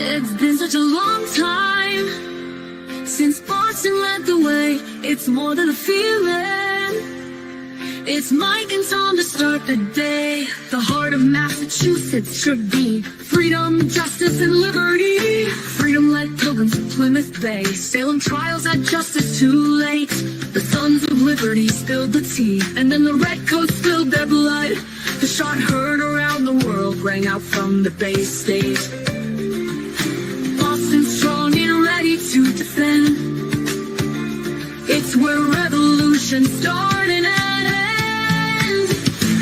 It's been such a long time since Boston led the way. It's more than a feeling. It's Mike and Tom to start the day. The heart of Massachusetts should be freedom, justice, and liberty. Freedom-led pilgrims from Plymouth Bay. Salem trials had justice too late. The sons of liberty spilled the tea, and then the redcoats spilled their blood. The shot heard around the world rang out from the Bay State. Boston strong and ready to defend. It's where revolution started and ends.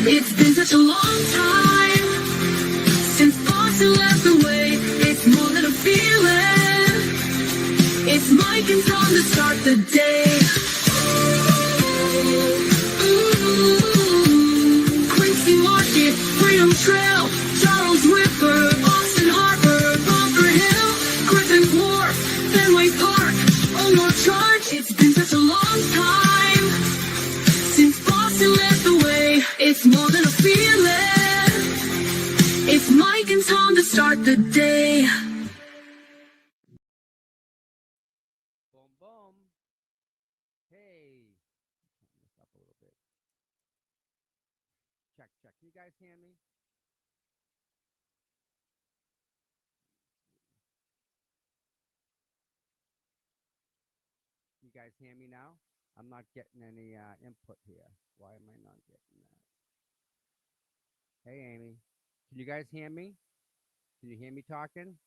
It's been such a long time since Boston led the way. It's more than a feeling. It's Mike and Tom to start the day. Quincy Market, Freedom Trail, Charles River, Boston Harbor, Bunker Hill, Griffin Wharf, Fenway Park, Omar Charge. It's been such a long time since Boston led the way. It's more than a feeling. It's Mike and Tom to start the day. Boom, boom. Hey. Turn this up a little bit. Check, check. Can you guys hear me? You guys hear me now? I'm not getting any input here. Why am I not getting that? Hey, Amy. Can you guys hear me? Can you hear me talking?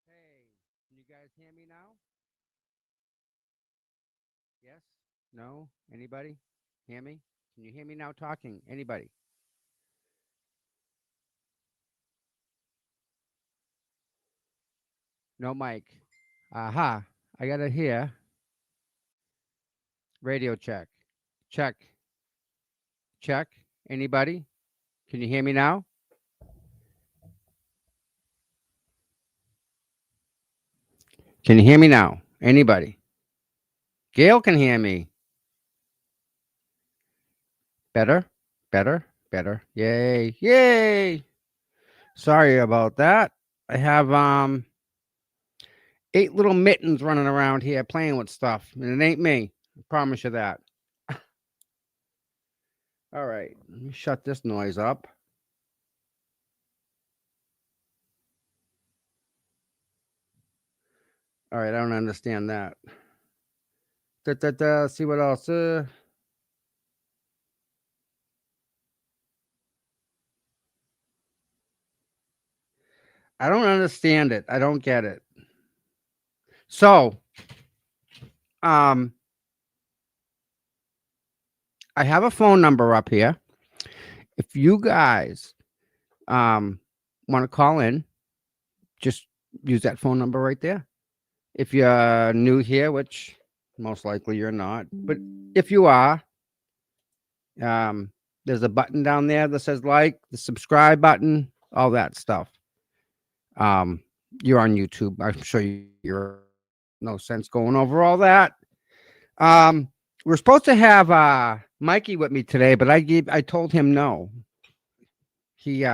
Hey, can you guys hear me now? Yes? No? Anybody? Hear me? Can you hear me now talking? Anybody? No mic. Aha. I got it here. Radio check. Check. Check. Anybody? Can you hear me now? Can you hear me now? Anybody? Gail can hear me. Better? Better? Better. Yay. Yay. Sorry about that. I have 8 little mittens running around here playing with stuff, and it ain't me. I promise you that. All right. Let me shut this noise up. All right, I don't understand that. See what else? I don't understand it. I don't get it. So, I have a phone number up here. If you guys want to call in, just use that phone number right there. If you're new here, which most likely you're not, but if you are, there's a button down there that says like, the subscribe button, all that stuff. You're on YouTube. I'm sure you're no sense going over all that. We're supposed to have Mikey with me today, but I told him no. He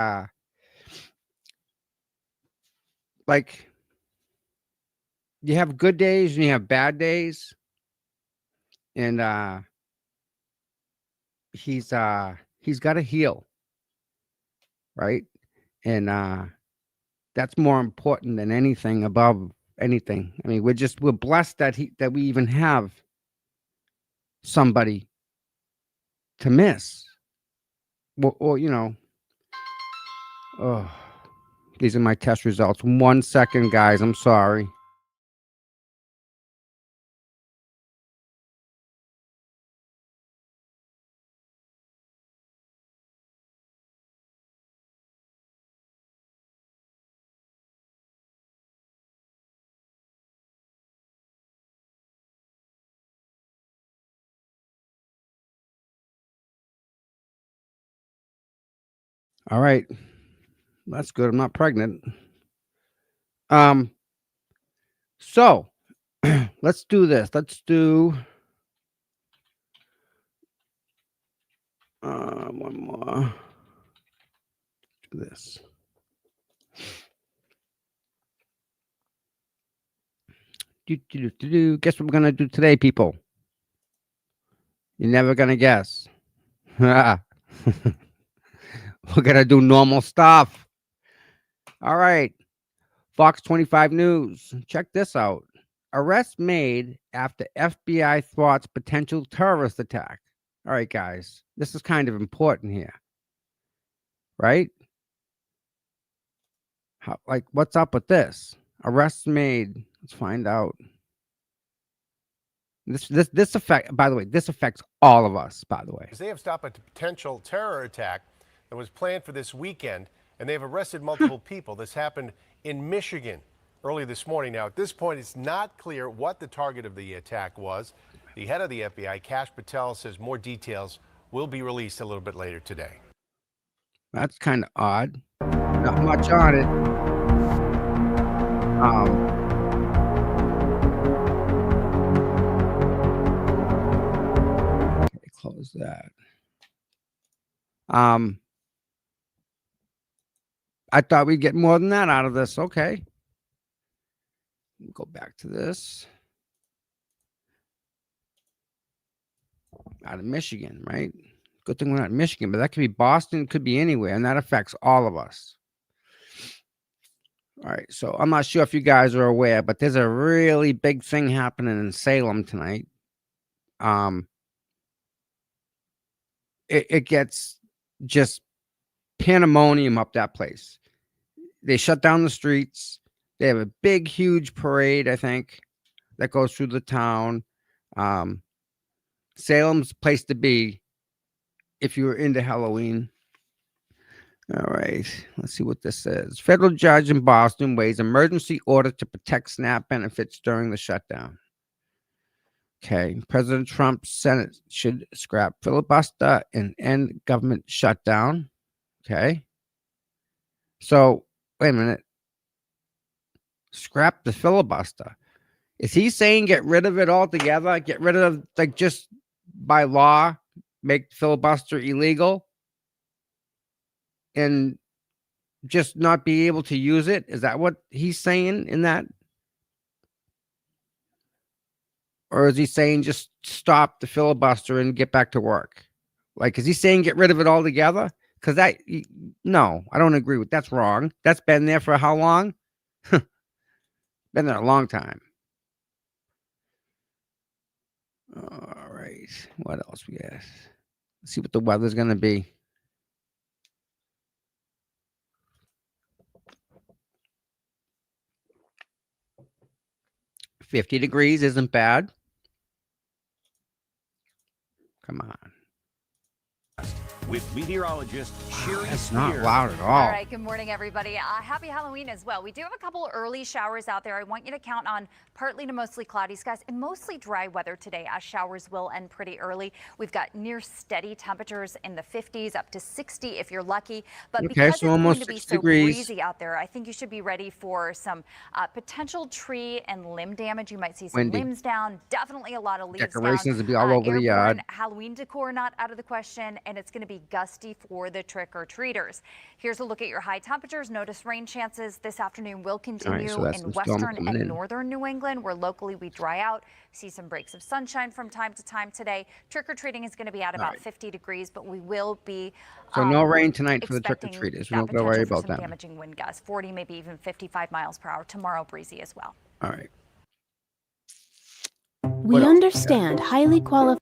like, you have good days and you have bad days, and he's got to heal, right? And that's more important than anything, above anything. I mean, we're blessed that we even have somebody to miss. Or oh, these are my test results. 1 second, guys. I'm sorry. All right. That's good. I'm not pregnant. So let's do this. Let's do one more. Do this. Guess what we're gonna do today, people? You're never gonna guess. We're gonna do normal stuff. All right. Fox 25 News. Check this out. Arrest made after FBI thwarts potential terrorist attack. All right, guys. This is kind of important here. Right? What's up with this? Arrests made. Let's find out. This affects, by the way, this affects all of us, by the way. They have stopped a potential terror attack that was planned for this weekend, and they've arrested multiple people. This happened in Michigan early this morning. Now, at this point, it's not clear what the target of the attack was. The head of the FBI, Kash Patel, says more details will be released a little bit later today. That's kind of odd. Not much on it. Okay, close that. I thought we'd get more than that out of this. Okay. Go back to this. Out of Michigan, right? Good thing we're not in Michigan, but that could be Boston, could be anywhere, and that affects all of us. All right, so I'm not sure if you guys are aware, but there's a really big thing happening in Salem tonight. It gets just pandemonium up that place. They shut down the streets. They have a big, huge parade, I think, that goes through the town. Salem's the place to be if you're into Halloween. All right, let's see what this says. Federal judge in Boston weighs emergency order to protect SNAP benefits during the shutdown. Okay, President Trump's Senate should scrap filibuster and end government shutdown. Okay. So, wait a minute. Scrap the filibuster. Is he saying get rid of it altogether? Get rid of, like, just by law, make filibuster illegal? And just not be able to use it? Is that what he's saying in that? Or is he saying just stop the filibuster and get back to work? Like, is he saying get rid of it altogether? Because no, I don't agree with that's wrong. That's been there for how long? Been there a long time. All right. What else we got? Let's see what the weather's going to be. 50 degrees isn't bad. Come on. With meteorologist Sherry It's not Spear. loud at All all. right, good morning, everybody. Happy Halloween as well. We do have a couple early showers out there. I want you to count on partly to mostly cloudy skies and mostly dry weather today, as showers will end pretty early. We've got near steady temperatures in the 50s, up to 60 if you're lucky. But Okay, because so it's almost going to be 6 so degrees. breezy out there, I think you should be ready for some potential tree and limb damage. You might see some Windy. limbs down, definitely a lot of leaves Decorations down. will be all over the Airborne yard. Halloween decor not out of the question, and it's going to be gusty for the trick-or-treaters. Here's a look at your high temperatures. Notice rain chances this afternoon will continue so that's in some storm western coming and in. northern New England, where locally we dry out. See some breaks of sunshine from time to time today. Trick-or-treating is going to be at about 50 degrees, but we will be So no rain tonight for the expecting trick-or-treaters. We that don't gotta worry potential for about some them. damaging wind gusts, 40, maybe even 55 miles per hour. Tomorrow, breezy as well. All right. We understand highly qualified.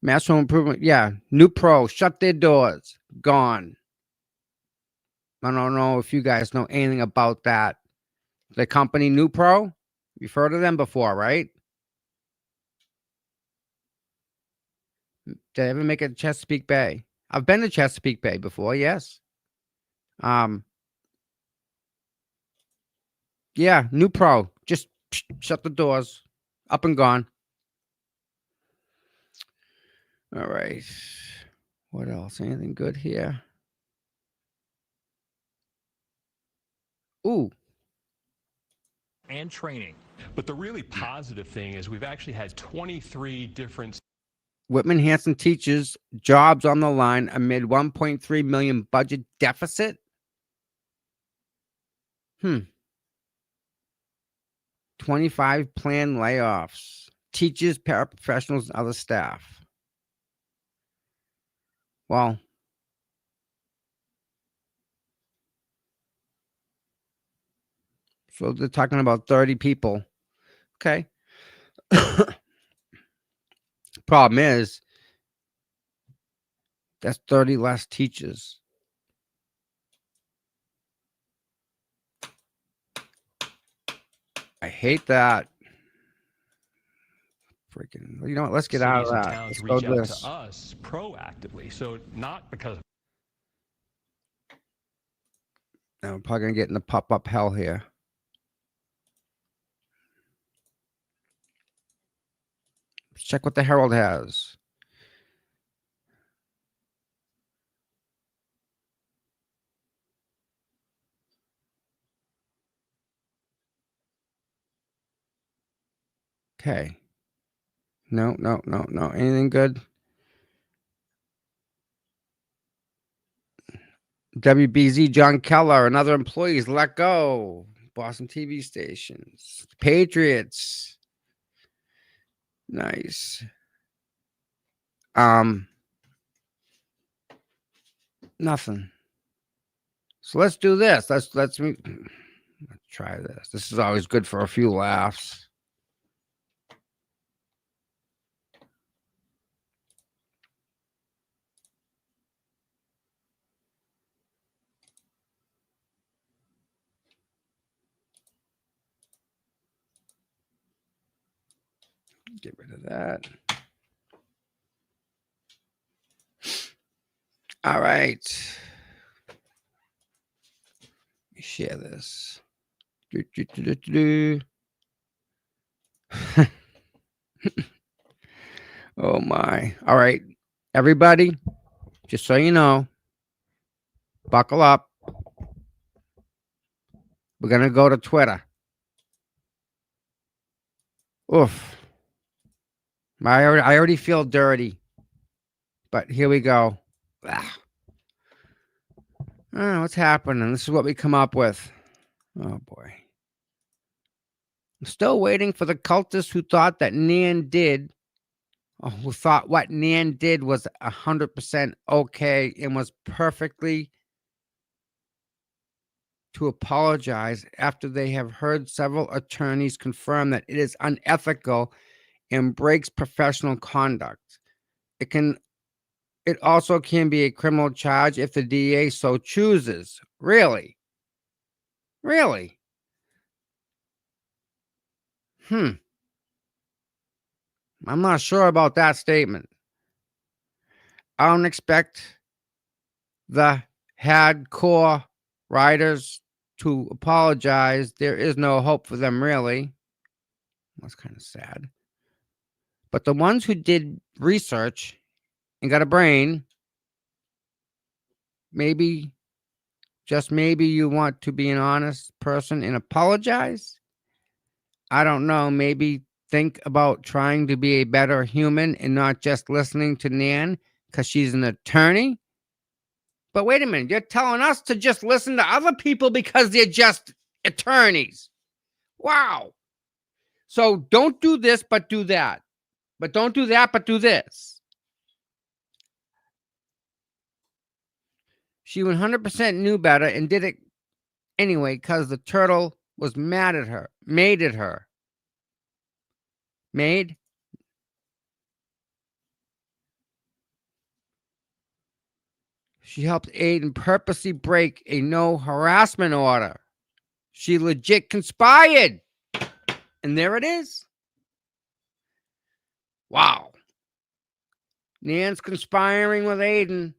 Mass home improvement. Yeah. New Pro. Shut their doors. Gone. I don't know if you guys know anything about that. The company New Pro. You've heard of them before, right? Did I ever make it to Chesapeake Bay? I've been to Chesapeake Bay before, yes. Yeah, New Pro. Just shut the doors. Up and gone. All right. What else? Anything good here? Ooh. And training. But the really positive thing is we've actually had 23 different Whitman Hanson teaches jobs on the line amid 1.3 million budget deficit. 25 planned layoffs. Teachers, paraprofessionals, and other staff. Well, so they're talking about 30 people. Okay. Problem is, that's 30 less teachers. I hate that. Freaking, you know what? Let's get out of cities and that. towns Let's go reach out this. to us proactively. So not because of Now we're probably gonna get into pop-up hell here. Let's check what the Herald has. Okay. No. Anything good? WBZ John Keller and other employees let go. Boston TV stations. Patriots. Nice. Nothing. So let's do this. Let's try this. This is always good for a few laughs. Get rid of that. All right. Let me share this. Oh my. All right. Everybody, just so you know, buckle up. We're going to go to Twitter. Oof. I already feel dirty. But here we go. What's happening? This is what we come up with. Oh boy. I'm still waiting for the cultists who thought that Nan did, or who thought what Nan did was 100% okay and was perfectly to apologize after they have heard several attorneys confirm that it is unethical and breaks professional conduct. It also can be a criminal charge if the DA so chooses. Really? Really? I'm not sure about that statement. I don't expect the hardcore riders to apologize. There is no hope for them, really. That's kind of sad. But the ones who did research and got a brain, maybe, just maybe you want to be an honest person and apologize. I don't know. Maybe think about trying to be a better human and not just listening to Nan because she's an attorney. But wait a minute. You're telling us to just listen to other people because they're just attorneys. Wow. So don't do this, but do that. But don't do that, but do this. She 100% knew better and did it anyway because the turtle was mad at her. Made at her. Made? She helped Aiden purposely break a no harassment order. She legit conspired. And there it is. Wow. Nan's conspiring with Aiden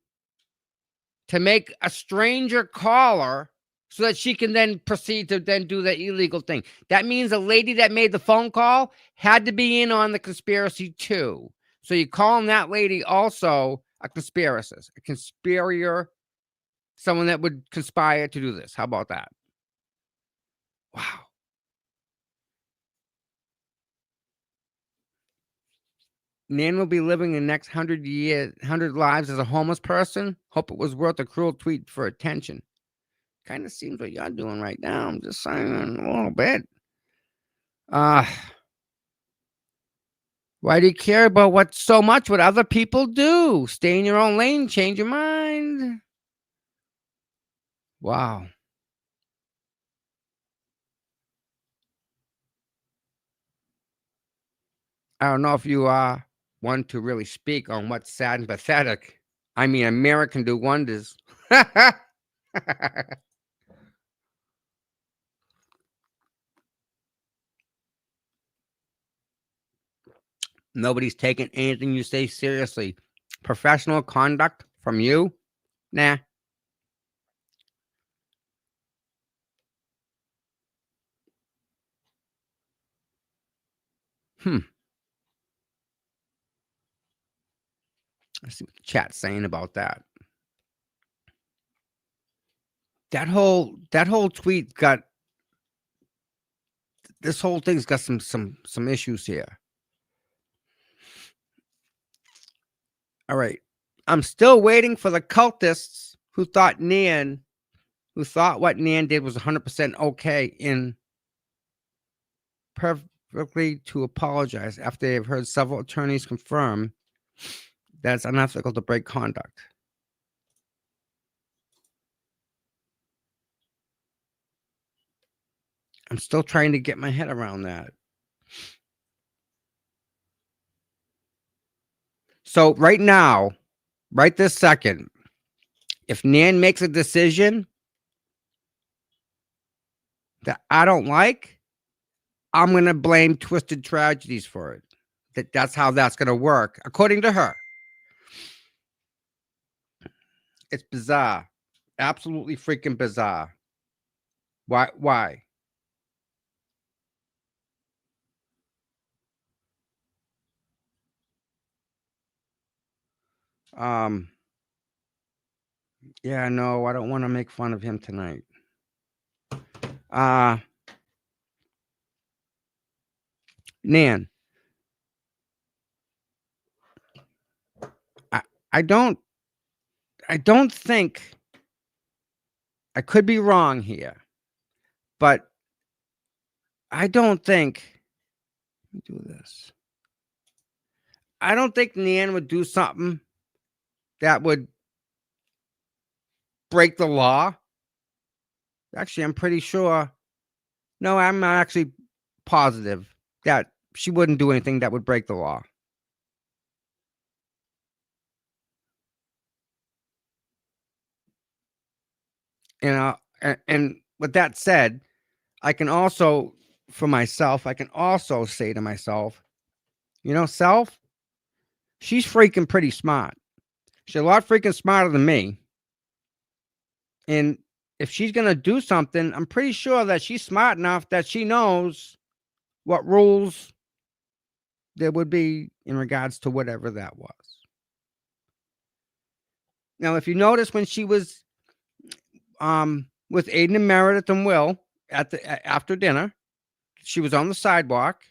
to make a stranger call her so that she can then proceed to then do the illegal thing. That means the lady that made the phone call had to be in on the conspiracy too. So you call that lady also a conspiracist, a conspirator, someone that would conspire to do this. How about that? Wow. Nan will be living the next 100 lives as a homeless person. Hope it was worth a cruel tweet for attention. Kind of seems what you're doing right now. I'm just saying a little bit. Why do you care about what other people do? Stay in your own lane, change your mind. Wow. I don't know if you are one to really speak on what's sad and pathetic. I mean, American do wonders. Nobody's taking anything you say seriously. Professional conduct from you? Nah. Let's see what the chat's saying about that. That whole tweet got, this whole thing's got some issues here. All right. I'm still waiting for the cultists who thought what Nan did was 100% okay in perfectly to apologize after they've heard several attorneys confirm that it's unethical to break conduct. I'm still trying to get my head around that. So right now, right this second, if Nan makes a decision that I don't like, I'm going to blame Twisted Tragedies for it. That's how that's going to work, according to her. It's bizarre. Absolutely freaking bizarre. Why? Yeah, no, I don't want to make fun of him tonight. Nan, I don't think, I could be wrong here, but I don't think, let me do this. I don't think Nan would do something that would break the law. Actually, I'm pretty sure. No, I'm actually positive that she wouldn't do anything that would break the law. And with that said, I can also, for myself, I can also say to myself, you know, self, she's freaking pretty smart. She's a lot freaking smarter than me. And if she's going to do something, I'm pretty sure that she's smart enough that she knows what rules there would be in regards to whatever that was. Now, if you notice when she was with Aiden and Meredith and Will after dinner, she was on the sidewalk.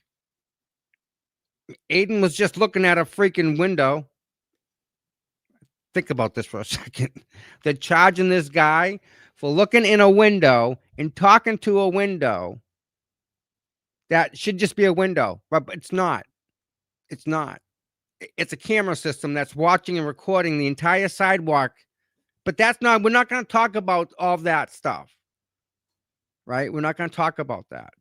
Aiden was just looking at a freaking window. Think about this for a second. They're charging this guy for looking in a window and talking to a window that should just be a window, but it's not. It's not. It's a camera system that's watching and recording the entire sidewalk. But that's not, we're not going to talk about all that stuff, right? We're not going to talk about that.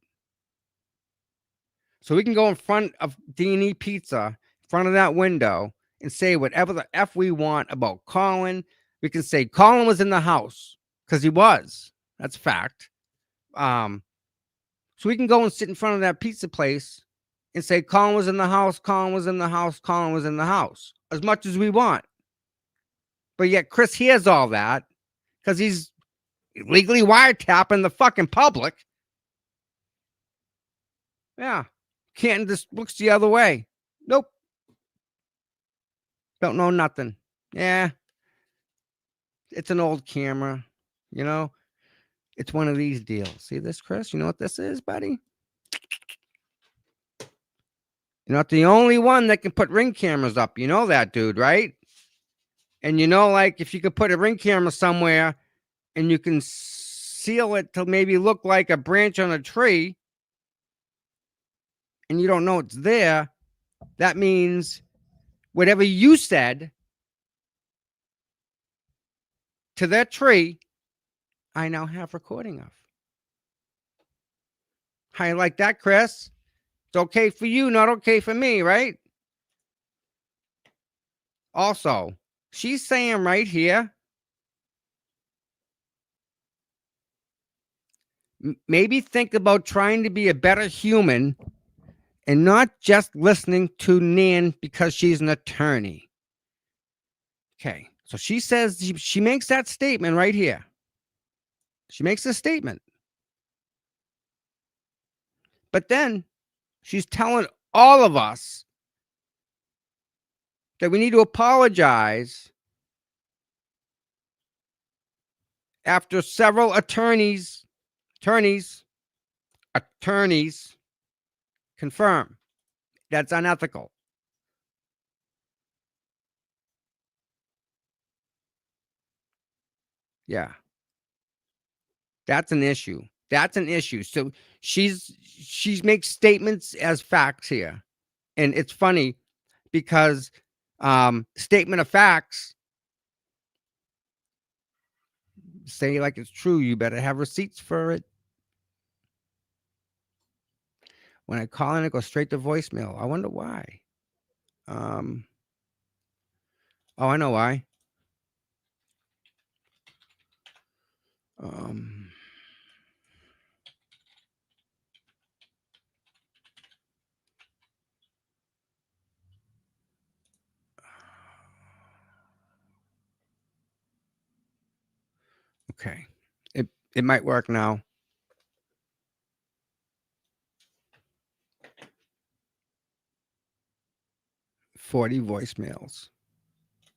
So we can go in front of D&E Pizza, in front of that window, and say whatever the F we want about Colin. We can say Colin was in the house, because he was. That's a fact. So we can go and sit in front of that pizza place and say Colin was in the house, Colin was in the house, Colin was in the house, as much as we want. But yet Chris hears all that because he's illegally wiretapping the fucking public. Yeah. Canton just looks the other way. Nope. Don't know nothing. Yeah. It's an old camera. You know, it's one of these deals. See this, Chris? You know what this is, buddy? You're not the only one that can put Ring cameras up. You know that, dude, right? And you know, like, if you could put a Ring camera somewhere and you can seal it to maybe look like a branch on a tree and you don't know it's there, that means whatever you said to that tree, I now have recording of. How you like that, Chris? It's okay for you, not okay for me, right? Also, she's saying right here, maybe think about trying to be a better human and not just listening to Nan because she's an attorney. Okay, so she says, she makes that statement right here. She makes a statement. But then she's telling all of us that we need to apologize after several attorneys confirm that's unethical. Yeah. That's an issue. That's an issue. So she makes statements as facts here. And it's funny because statement of facts say like it's true, you better have receipts for it. When I call in, it goes straight to voicemail. I wonder why. Oh, I know why. Okay. It might work now. $40 voicemails.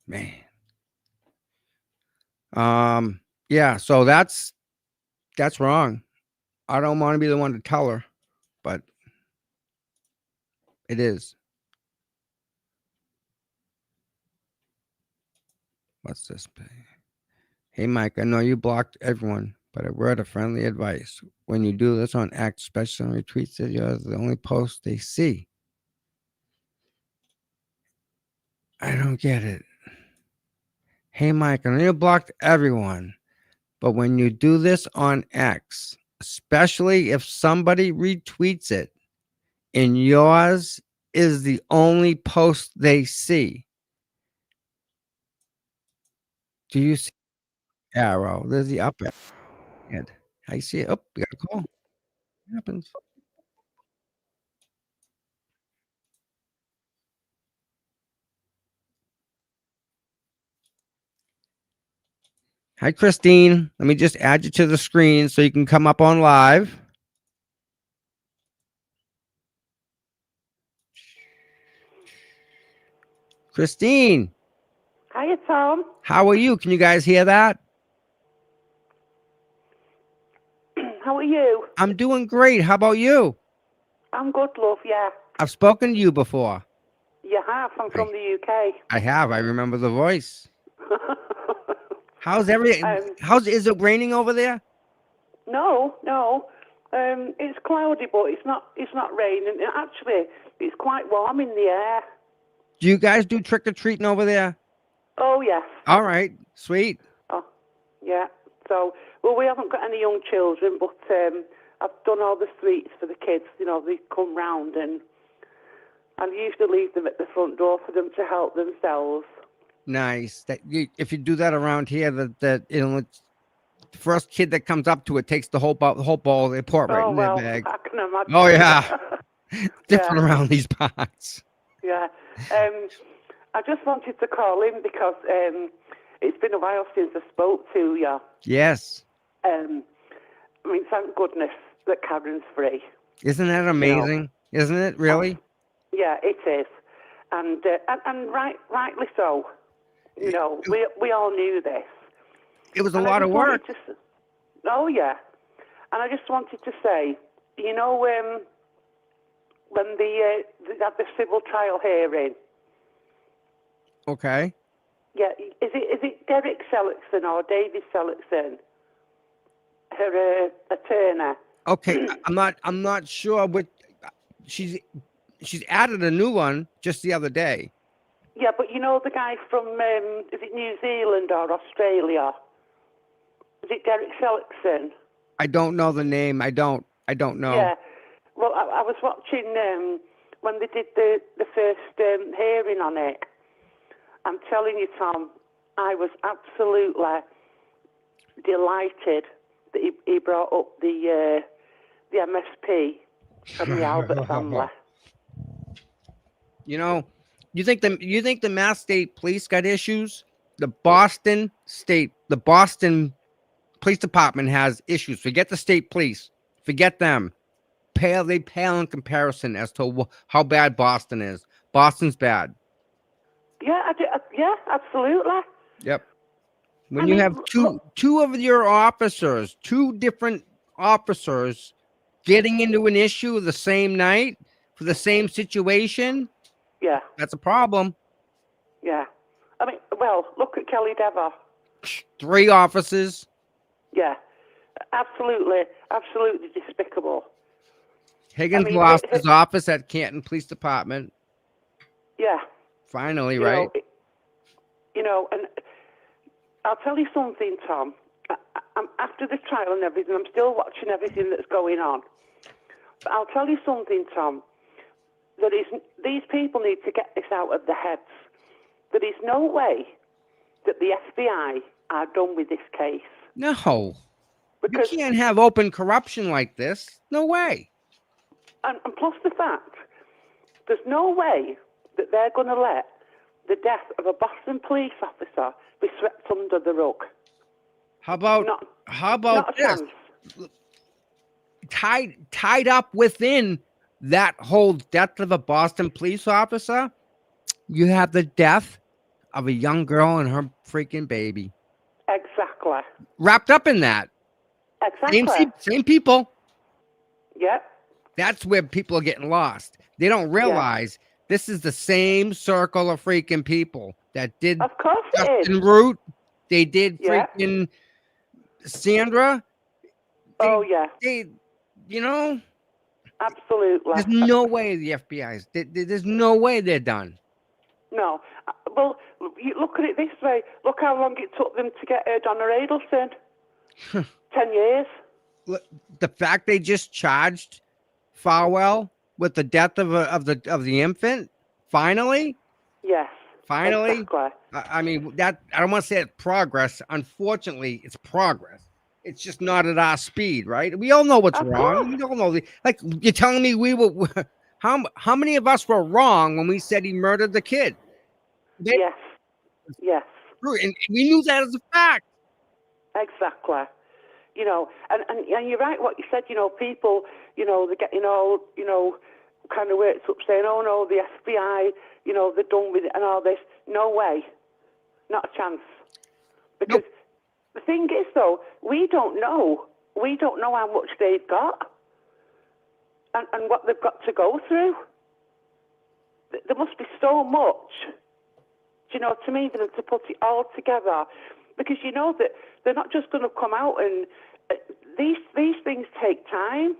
Man. Yeah, so that's wrong. I don't want to be the one to tell her, but it is. What's this? Hey, Mike, I know you blocked everyone, but a word of friendly advice. When you do this on X, especially on retweets, you're the only post they see. I don't get it. Hey, Mike, I know you blocked everyone, but when you do this on X, especially if somebody retweets it, and yours is the only post they see. Do you see arrow? There's the up head. I see it. Oh, we got a call. What happens? Hi, Christine. Let me just add you to the screen so you can come up on live. Christine, Hiya, Tom. how are you? Can you guys hear that? How are you? I'm doing great. How about you? I'm good, love, yeah. I've spoken to you before. You have. I'm from the UK. I have. I remember the voice. How's is it raining over there? No. It's cloudy, but it's not raining. Actually, it's quite warm in the air. Do you guys do trick or treating over there? Oh, yes. All right. Sweet. Oh, yeah. So, well, we haven't got any young children, but I've done all the sweets for the kids. You know, they come round, and I usually leave them at the front door for them to help themselves. Nice. If you do that around here, that the first kid that comes up to it takes the whole ball. They pour it right in their bag. I can imagine. Oh yeah. Different around these parts. Yeah. I just wanted to call in because it's been a while since I spoke to you. Yes. I mean, thank goodness that Karen's free. Isn't that amazing? You know? Isn't it really? Yeah, it is, and rightly so. You know, we all knew this. It was a lot of work. Oh yeah, and I just wanted to say, you know, when they had the civil trial hearing. Okay. Yeah, is it Derek Seligson or David Seligson? Her attorney. Okay, I'm not sure what she's added a new one just the other day. Yeah, but you know the guy from is it New Zealand or Australia? Is it Derek Seligson? I don't know the name. I don't know. Yeah. Well, I was watching when they did the first hearing on it. I'm telling you, Tom, I was absolutely delighted that he brought up the MSP and the Albert family. You know, you think the Mass State Police got issues? The Boston Police Department has issues. Forget the state police. Forget them. They pale in comparison as to how bad Boston is. Boston's bad. Yeah, yeah, absolutely. Yep. When you have two of your officers, two different officers getting into an issue the same night for the same situation, yeah, that's a problem. Yeah. I mean, well, look at Kelly Dever. 3 officers. Yeah. Absolutely despicable. Higgins lost his office at Canton Police Department. Yeah. Finally, right? You know, and I'll tell you something, Tom. I'm after the trial and everything, I'm still watching everything that's going on. But I'll tell you something, Tom. These people need to get this out of their heads. There is no way that the FBI are done with this case. No. Because you can't have open corruption like this. No way. And plus the fact, there's no way that they're going to let the death of a Boston police officer be swept under the rug. How about this? Chance. Tied up within that whole death of a Boston police officer, you have the death of a young girl and her freaking baby. Exactly. Wrapped up in that. Exactly. Same people. Yep. That's where people are getting lost. They don't realize this is the same circle of freaking people that did of course Justin Root. They did freaking Sandra. They, you know. Absolutely. There's no way the FBI's. There's no way they're done. No. Well, you look at it this way. Look how long it took them to get Donna Adelson. 10 years. The fact they just charged Farwell with the death of the infant. Finally, Yes. finally. Exactly. I mean, that I don't want to say it's progress. Unfortunately, it's progress. It's just not at our speed, right? We all know what's Of wrong. course. We all know like you're telling me we were. How many of us were wrong when we said he murdered the kid? They, Yes. Yes. and we knew that as a fact. Exactly. You know, and you're right what you said, you know, people, you know, they're getting all, you know, kind of worked up saying, oh no, the FBI, you know, they're done with it and all this. No way. Not a chance. Because the thing is, though, we don't know. We don't know how much they've got and what they've got to go through. There must be so much, do you know what I mean, for them to put it all together. Because you know that they're not just going to come out and these things take time,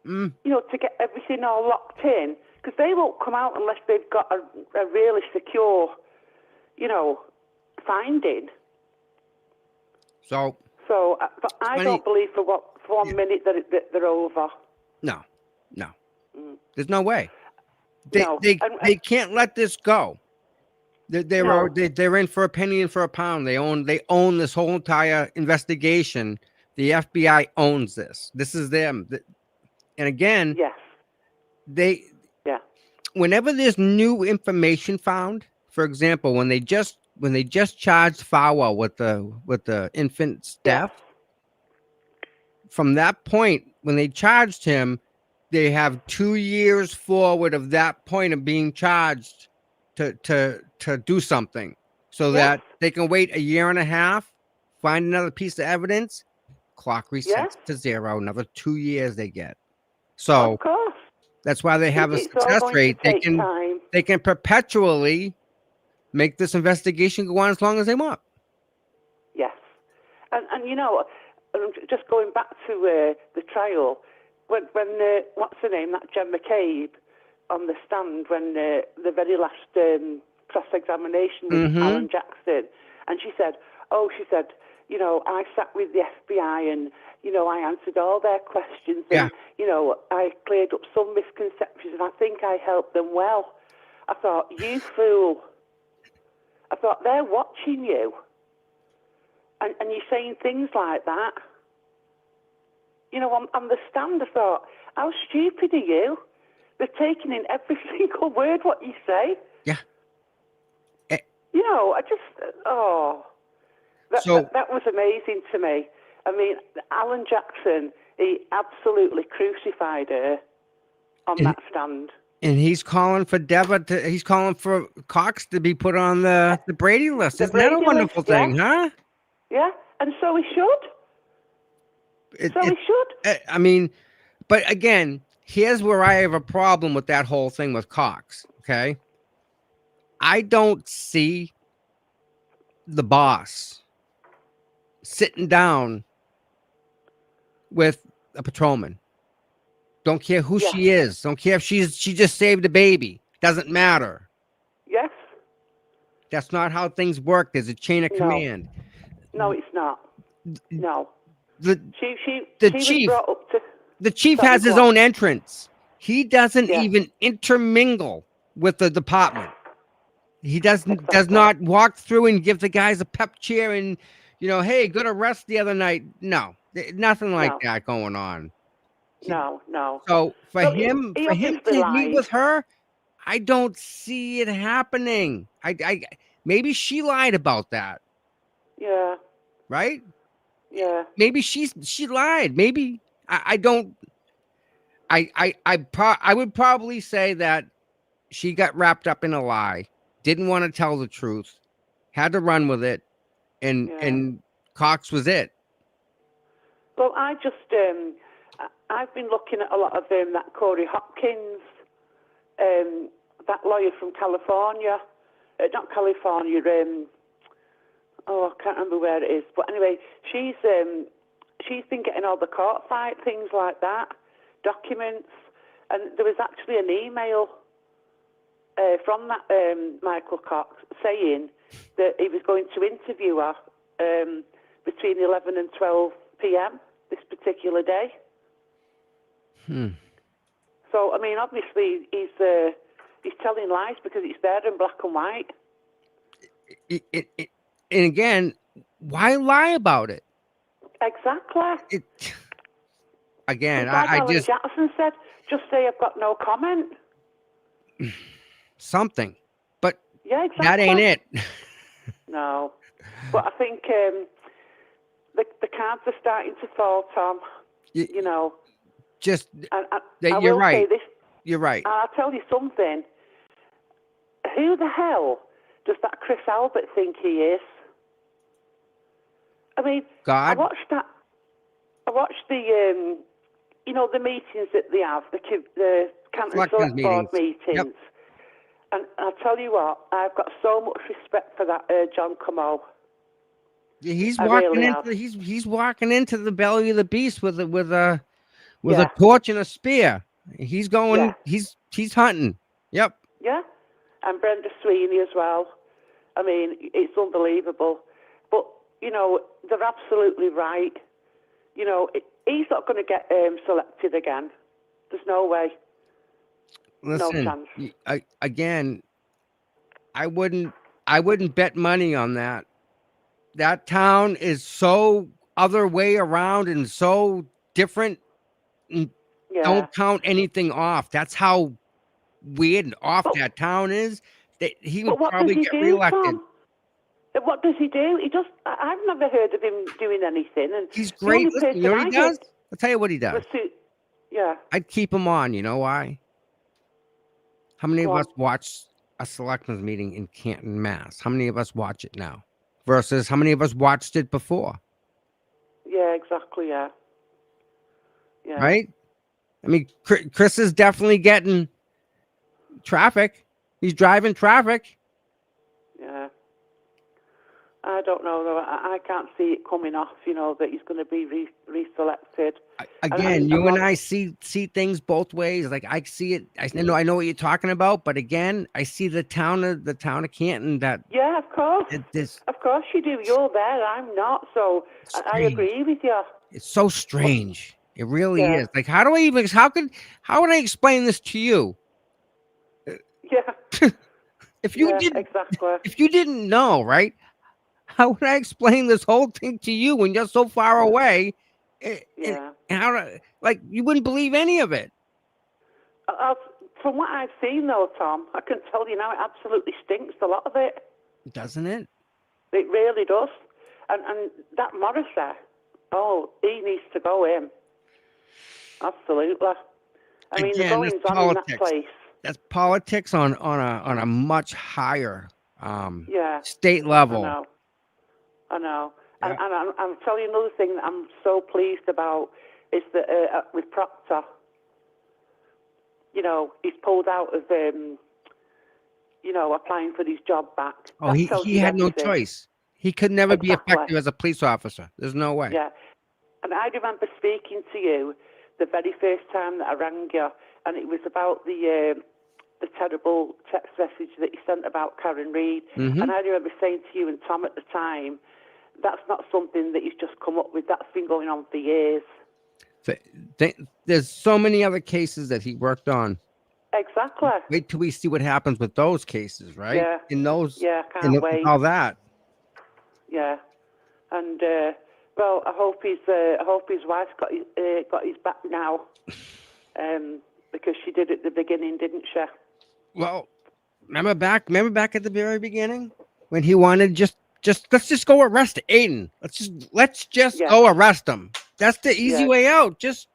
you know, to get everything all locked in. Because they won't come out unless they've got a really secure, you know, finding. So But I don't believe for 1 minute that they're over. no. There's no way. They can't let this go. They're in for a penny and for a pound. They own this whole entire investigation. The FBI owns this. This is them. And again, yes, whenever there's new information found, for example, when they just charged Fowler with the infant's death, from that point when they charged him, they have 2 years forward of that point of being charged to do something, so that they can wait a year and a half, find another piece of evidence, clock resets to zero. Another 2 years they get. So of course. that's why they have a It's all success going to rate. take time. They can perpetually make this investigation go on as long as they want. Yes, and you know, just going back to the trial, when what's her name, that Jen McCabe, on the stand when the very last cross-examination with Alan Jackson, and she said, you know, I sat with the FBI and, you know, I answered all their questions and, you know, I cleared up some misconceptions and I think I helped them well. I thought, you fool. I thought, they're watching you. And you're saying things like that. You know, on the stand, I thought, how stupid are you? They're taking in every single word what you say. Yeah. You know, I just, that was amazing to me. I mean, Alan Jackson, he absolutely crucified her on that stand. And he's calling for he's calling for Cox to be put on the Brady list. Isn't that a wonderful thing, huh? Yeah, and so he should. He should. I mean, but again, here's where I have a problem with that whole thing with Cox, okay? I don't see the boss sitting down with a patrolman. Don't care who she is. Don't care if she just saved a baby. Doesn't matter. Yes. That's not how things work. There's a chain of command. No, it's not. No. The chief. Was brought up to, the chief has his own entrance. He doesn't even intermingle with the department. He does not walk through and give the guys a pep cheer and, you know, hey, good arrest the other night. No, nothing like that going on. No. So for him to meet with her, I don't see it happening. I maybe she lied about that. Yeah. Right? Yeah. Maybe she lied. Maybe I don't. I would probably say that she got wrapped up in a lie, didn't want to tell the truth, had to run with it, and Cox was it. Well, I just I've been looking at a lot of that Corey Hopkins, that lawyer from California, not California. I can't remember where it is, but anyway, she's been getting all the court fight things like that, documents, and there was actually an email from that Michael Cox saying that he was going to interview her between 11 and 12 p.m. this particular day. So, I mean, obviously, he's telling lies because it's there in black and white. And again, why lie about it? Exactly. Again, It's like I Alan just Jackson said, just say I've got no comment. something, but Yeah, exactly. that ain't it. No. But I think the cards are starting to fall, Tom. You know. Just And I you're will right. say this. You're right. I'll tell you something. Who the hell does that Chris Albert think he is? I mean, God. I watched the, the meetings that they have, the Canton Selectmen's Select Board meetings. meetings. Yep. And I'll tell you what, I've got so much respect for that John Comeau. He's I walking really into have. he's walking into the belly of the beast with a Yeah. torch and a spear. He's going. Yeah. He's hunting. Yep. Yeah, and Brenda Sweeney as well. I mean, it's unbelievable. But, they're absolutely right. He's not going to get selected again. There's no way. Listen. No chance. Again, I wouldn't bet money on that. That town is so other way around and so different. Yeah. Don't count anything off. That's how weird and off that town is. That he would But what probably does he get do, reelected. Tom? What does he do? I've never heard of him doing anything. And He's the great. only Listen, you know what he person I does? I'll tell you what he does. heard was yeah. I'd keep him on. You know why? How many Go of on. us watch a selectmen's meeting in Canton, Mass? How many of us watch it now? Versus how many of us watched it before? Yeah, exactly, yeah. Yeah. Right? I mean, Chris is definitely getting traffic. He's driving traffic. Yeah. I don't know, though. I can't see it coming off, that he's going to be reselected. Again, you and I see things both ways. Like I see it. I know what you're talking about. But again, I see the town of Canton. That Yeah, of course. Of course you do. You're there. I'm not. So I agree with you. It's so strange. It really Yeah. is. Like, how would I explain this to you? Yeah. If you exactly. if you didn't know, right? How would I explain this whole thing to you when you're so far away? Yeah. And you wouldn't believe any of it. From what I've seen, though, Tom, I can tell you now, it absolutely stinks, a lot of it. Doesn't it? It really does. And that Morrissey, he needs to go in. Absolutely. I mean, the Again, goings that's on in that politics. place. That's politics on a much higher state I level. know. Yeah. And I'm telling you another thing that I'm so pleased about is that with Proctor, he's pulled out of, applying for his job back. Oh, he had no choice. He could never be effective as a police officer. There's no way. Yeah. And I remember speaking to you the very first time that I rang you, and it was about the terrible text message that you sent about Karen Reid. Mm-hmm. And I remember saying to you and Tom at the time, that's not something that he's just come up with. That's been going on for years. There's so many other cases that he worked on. Exactly. Wait till we see what happens with those cases, right? Yeah. In those, Yeah, can't wait. all that. Yeah. And well, I hope his wife's got his back now, because she did at the beginning, didn't she? Well, remember back at the very beginning when he wanted just let's just go arrest Aiden. Let's just go arrest him. That's the easy way out. Just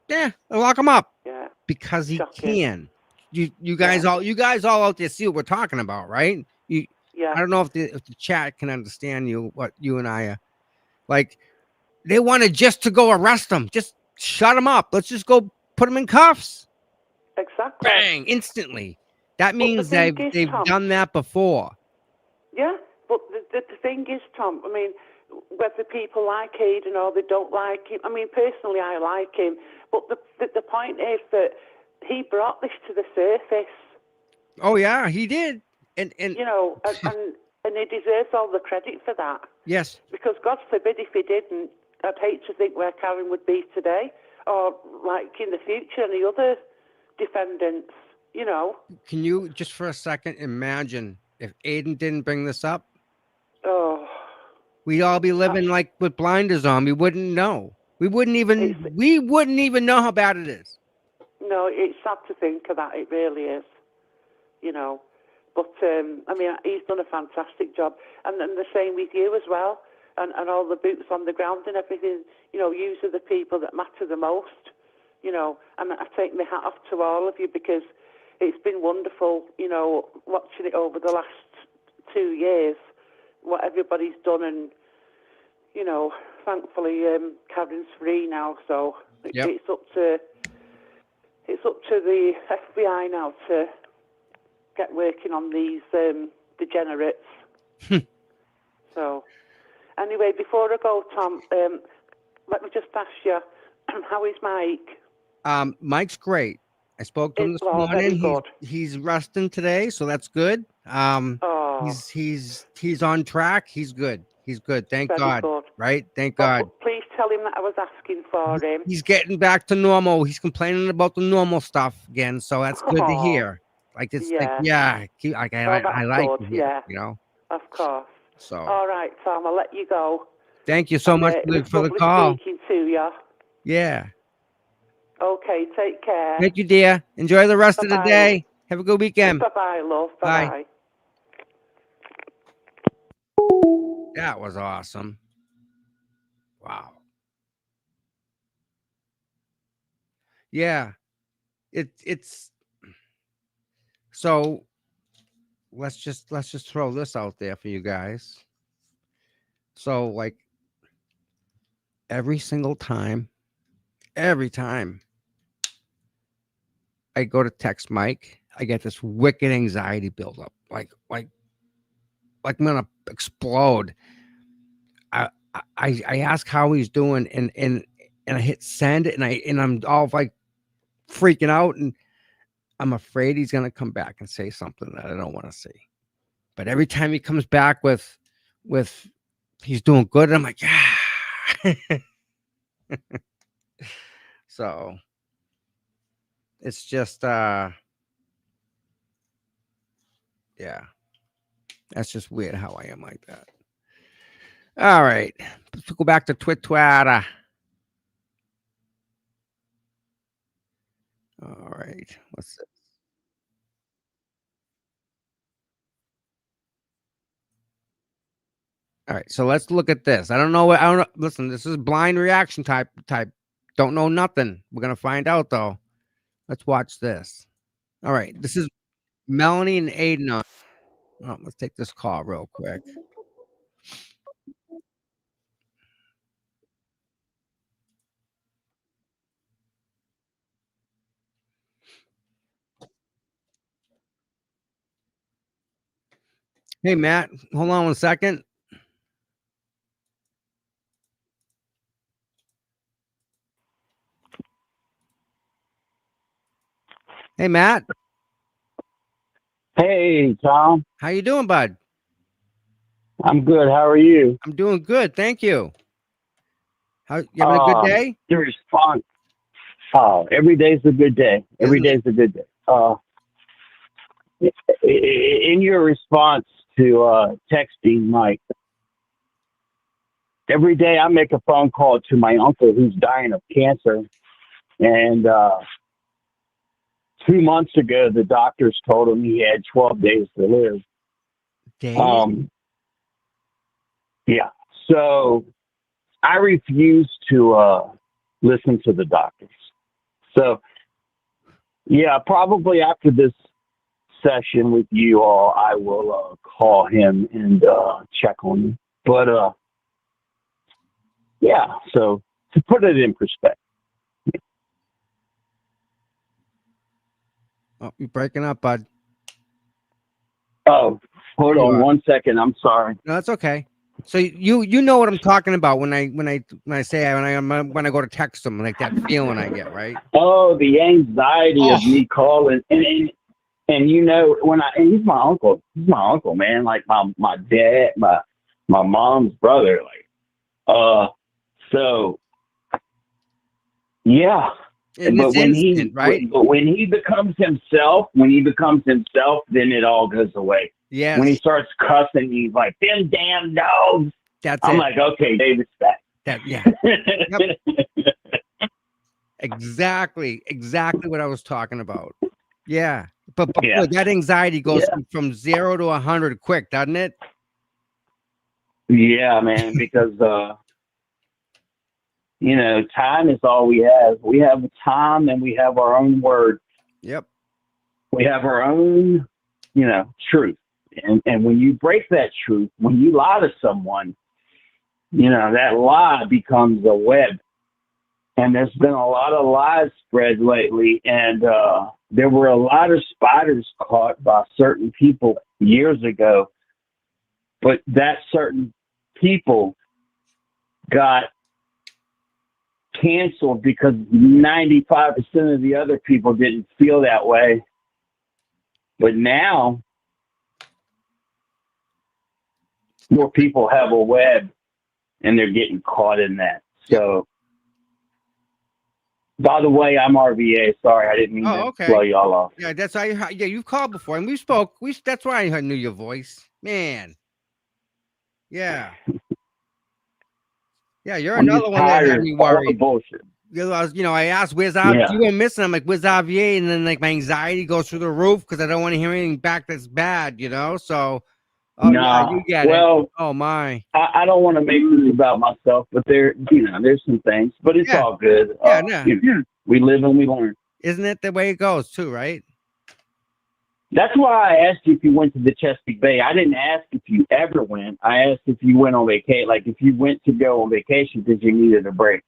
lock him up. Yeah. Because he Shocking. can. You guys all out there see what we're talking about, right? Yeah. I don't know if the chat can understand what you and I are like. They wanted just to go arrest him. Just shut him up. Let's just go put him in cuffs. Exactly. Bang! Instantly. That means they've done that before. Yeah, but the thing is, Tom, I mean, whether people like Aiden or they don't like him, I mean, personally, I like him, but the point is that he brought this to the surface. Oh, yeah, he did. And and he deserves all the credit for that. Yes. Because God forbid if he didn't, I'd hate to think where Karen would be today, or like in the future, any other defendants, you know. Can you just for a second imagine if Aiden didn't bring this up? Oh, We'd all be living like with blinders on. We wouldn't know. We wouldn't even know how bad it is. no, it's sad to think of that. It really is, you know. But, I mean, he's done a fantastic job. And the same with you as well. And all the boots on the ground and everything. You know, you are the people that matter the most, you know. And I take my hat off to all of you because it's been wonderful, you know, watching it over the last 2 years, what everybody's done. And, you know, thankfully, Karen's free now. So it's up to the FBI now to get working on these degenerates. So, anyway, before I go, Tom, let me just ask you, how is Mike? Mike's great. I spoke to him this morning. He's resting today, so that's good. He's on track. He's good. He's good. Thank God. Good. Right? Thank God. Please tell him that I was asking for him. He's getting back to normal. He's complaining about the normal stuff again, so that's good to hear. Like it's I like good. it, you know. Of course. So all right, Tom, I'll let you go. Thank you so much for the call. Speaking to you. Yeah. Okay, take care. Thank you, dear. Enjoy the rest of the day. Have a good weekend. Bye-bye, love. Bye-bye. That was awesome. Wow. Yeah. It's so let's just throw this out there for you guys. So like every time I go to text Mike, I get this wicked anxiety buildup. Like I'm gonna explode. I ask how he's doing and I hit send and I'm all like freaking out and I'm afraid he's gonna come back and say something that I don't want to see. But every time he comes back with he's doing good, I'm like, yeah. So it's just yeah. That's just weird how I am like that. All right. Let's go back to Twitter. All right. What's this? All right. So let's look at this. I don't know. Listen, this is blind reaction type. Don't know nothing. We're going to find out though. Let's watch this. All right. This is Melanie and Aiden. Oh, let's take this call real quick. Hey, Matt, hold on 1 second. Hey, Matt. Hey, Tom. How you doing, bud? I'm good. How are you? I'm doing good. Thank you. How you having a good day? The response. Every day's a good day. Every day's a good day. In your response to texting Mike, every day I make a phone call to my uncle who's dying of cancer. And 2 months ago, the doctors told him he had 12 days to live. Yeah. So I refuse to listen to the doctors. So, yeah, probably after this session with you all, I will call him and check on him. But, yeah, so to put it in perspective. Oh, you're breaking up, bud. Oh, hold on 1 second. I'm sorry. No, that's okay. So you know what I'm talking about when I go to text him, like that feeling I get, right? Oh, the anxiety of me calling and you know and he's my uncle. He's my uncle, man. Like my dad, my mom's brother. Like, so yeah. And but it's when instant, right? when he becomes himself, then it all goes away. Yes. When he starts cussing, he's like, "Them damn dogs." That's I'm it. like, "Okay, David's back." Yeah. Exactly what I was talking about. Yeah. But Yeah. boy, that anxiety goes Yeah. from 0 to 100 quick, doesn't it? Yeah, man, because time is all we have. We have time and we have our own word. Yep. We have our own, truth. And when you break that truth, when you lie to someone, that lie becomes a web. And there's been a lot of lies spread lately. And there were a lot of spiders caught by certain people years ago. But that certain people got canceled because 95% of the other people didn't feel that way. But now, more people have a web and they're getting caught in that. So, by the way, I'm RVA. Sorry, I didn't mean to blow y'all off. Yeah, that's how you've called before, and we spoke. That's why I knew your voice, man. Yeah, yeah, you're another one that had me worried. Bullshit. I asked, "Where's Javier?" You were missing. I'm like, "Where's Javier?" And then like my anxiety goes through the roof because I don't want to hear anything back that's bad, So, no, you get it. Oh my, I don't want to make this about myself, but there's some things, but it's all good. We live and we learn. Isn't it the way it goes too? Right. That's why I asked you if you went to the Chesapeake Bay. I didn't ask if you ever went. I asked if you went on vacation. Like if you went to go on vacation because you needed a break.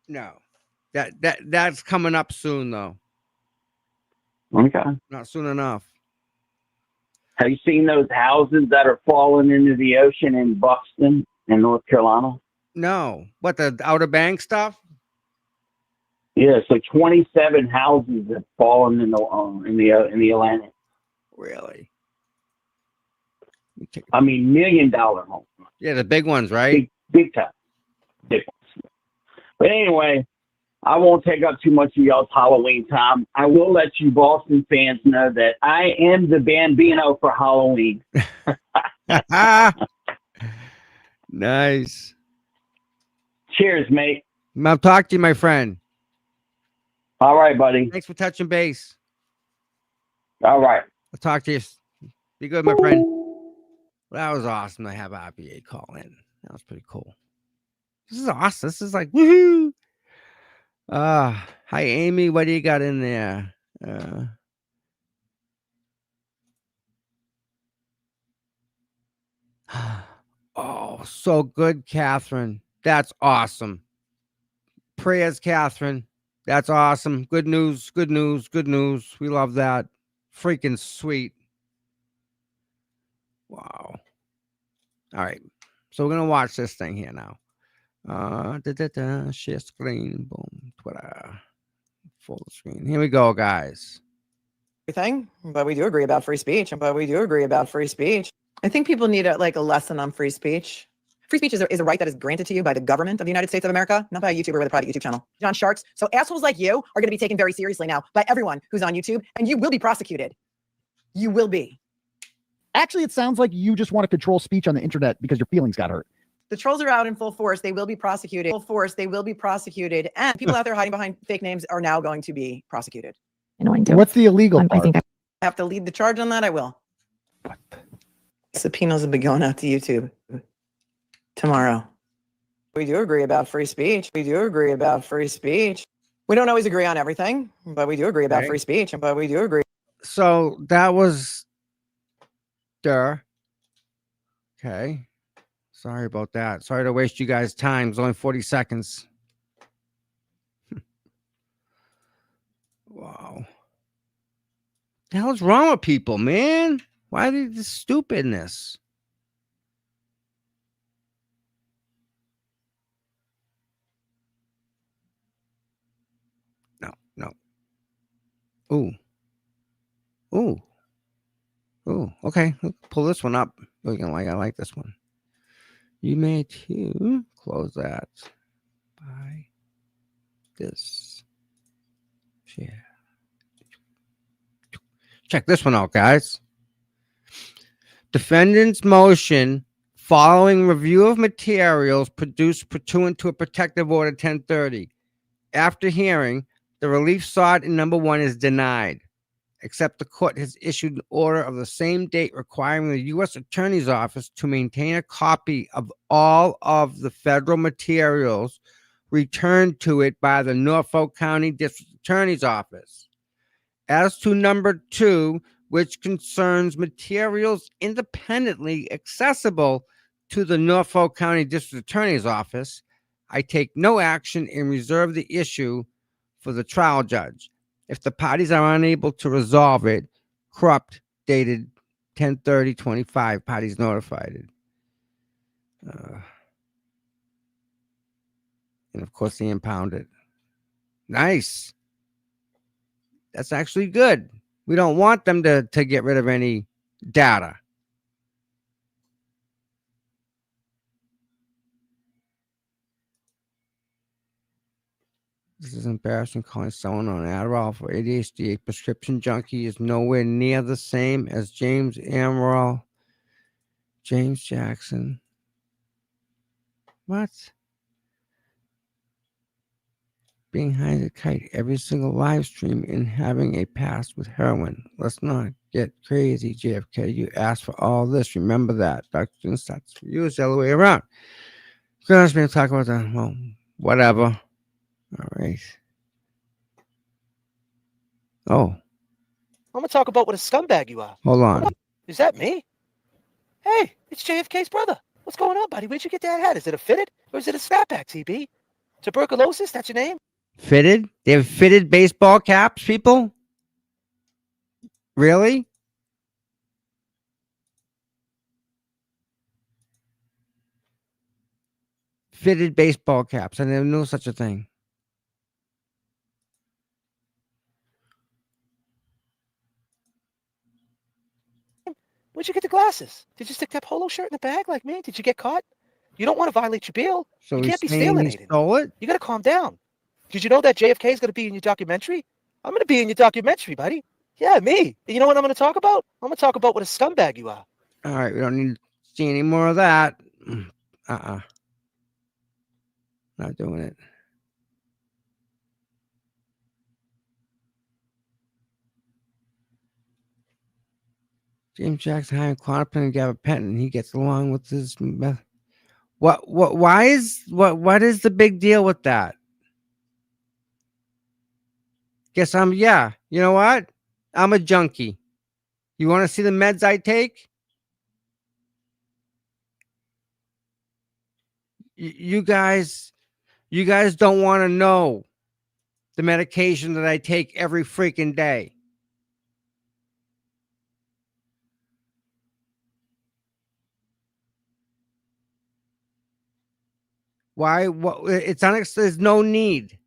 No, that's coming up soon though. Okay. Not soon enough. Have you seen those houses that are falling into the ocean in Buxton in North Carolina? No. What, the Outer Banks stuff? Yeah, so 27 houses have fallen in the Atlantic. Really? I mean, $1 million homes. Yeah, the big ones, right? Big time. Big ones. But anyway, I won't take up too much of y'all's Halloween time. I will let you Boston fans know that I am the Bambino for Halloween. Nice. Cheers, mate. I'll talk to you, my friend. All right, buddy. Thanks for touching base. All right. I'll talk to you. Be good, my friend. Well, that was awesome to have RBA call in. That was pretty cool. This is awesome. This is like, woohoo. Hi, Amy. What do you got in there? Oh, so good, Catherine. That's awesome. Prayers, Catherine. That's awesome. Good news. Good news. Good news. We love that. Freaking sweet. Wow. All right. So we're gonna watch this thing here now. Share screen. Boom. Twitter. Full screen. Here we go, guys. Everything, but we do agree about free speech. I think people need a lesson on free speech. Free speech is a right that is granted to you by the government of the United States of America, not by a YouTuber with a private YouTube channel. John Sharks. So assholes like you are going to be taken very seriously now by everyone who's on YouTube, and you will be prosecuted. You will be. Actually, it sounds like you just want to control speech on the internet because your feelings got hurt. The trolls are out in full force. They will be prosecuted. And people out there hiding behind fake names are now going to be prosecuted. What's the illegal part? I think I have to lead the charge on that. I will. Subpoenas will be going out to YouTube tomorrow. We do agree about free speech. We don't always agree on everything, but we do agree about free speech. So that was okay. Sorry about that. Sorry to waste you guys' time. It's only 40 seconds. Wow. The hell's wrong with people, man? Why are this stupidness? No. Ooh. Okay. Pull this one up. I like this one. You may too. Close that. Buy this. Share. Check this one out, guys. Defendant's motion following review of materials produced pursuant to a protective order 1030. After hearing, the relief sought in number 1 is denied, except the court has issued an order of the same date requiring the U.S. Attorney's Office to maintain a copy of all of the federal materials returned to it by the Norfolk County District Attorney's Office. As to number 2, which concerns materials independently accessible to the Norfolk County District Attorney's Office, I take no action and reserve the issue for the trial judge. If the parties are unable to resolve it, corrupt, dated 10/30/25, parties notified. And of course, they impounded. Nice. That's actually good. We don't want them to get rid of any data. This is embarrassing, calling someone on Adderall for ADHD a prescription junkie is nowhere near the same as James Amaral, James Jackson. What? Being high as a kite every single live stream and having a past with heroin. Let's not get crazy, JFK. You asked for all this. Remember that. Dr. That's for you. It's the other way around. Gosh, man, talk about that. Well, whatever. All right. Oh. I'm gonna talk about what a scumbag you are. Hold on. Is that me? Hey, it's JFK's brother. What's going on, buddy? Where'd you get that hat? Is it a fitted or is it a snapback, TB? Tuberculosis? That's your name? Fitted? They have fitted baseball caps, people? Really? Fitted baseball caps. I never knew such a thing. Where'd you get the glasses? Did you stick that polo shirt in the bag like me? Did you get caught? You don't want to violate your bail. So You he's can't be saying stealing he anything. stole it? You gotta calm down. Did you know that JFK is gonna be in your documentary? I'm gonna be in your documentary, buddy. Yeah, me. And you know what I'm gonna talk about? I'm gonna talk about what a scumbag you are. All right, we don't need to see any more of that. Not doing it. James Jackson hiring Clonopin and Gabapentin. He gets along with his. Why is what is the big deal with that? Guess yeah. You know what? I'm a junkie. You want to see the meds I take? You guys don't want to know the medication that I take every freaking day. Why? What? There's no need.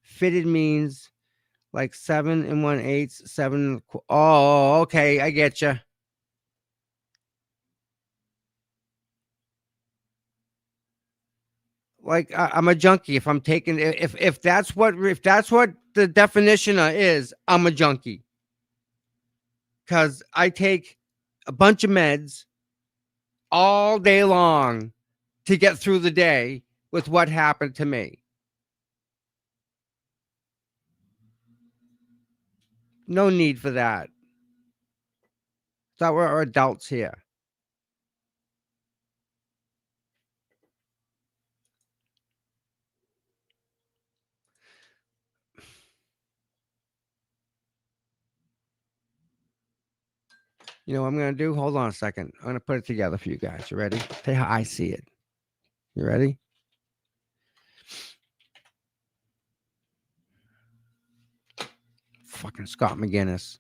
Fitted means like 7 1/8, 7. Oh, okay, I get you. Like I'm a junkie. If I'm taking, if that's what the definition is, I'm a junkie. Because I take a bunch of meds all day long to get through the day with what happened to me. No need for that. Thought we're adults here. You know what I'm going to do? Hold on a second. I'm going to put it together for you guys. You ready? Tell you how I see it. You ready? Fucking Scott McGinnis.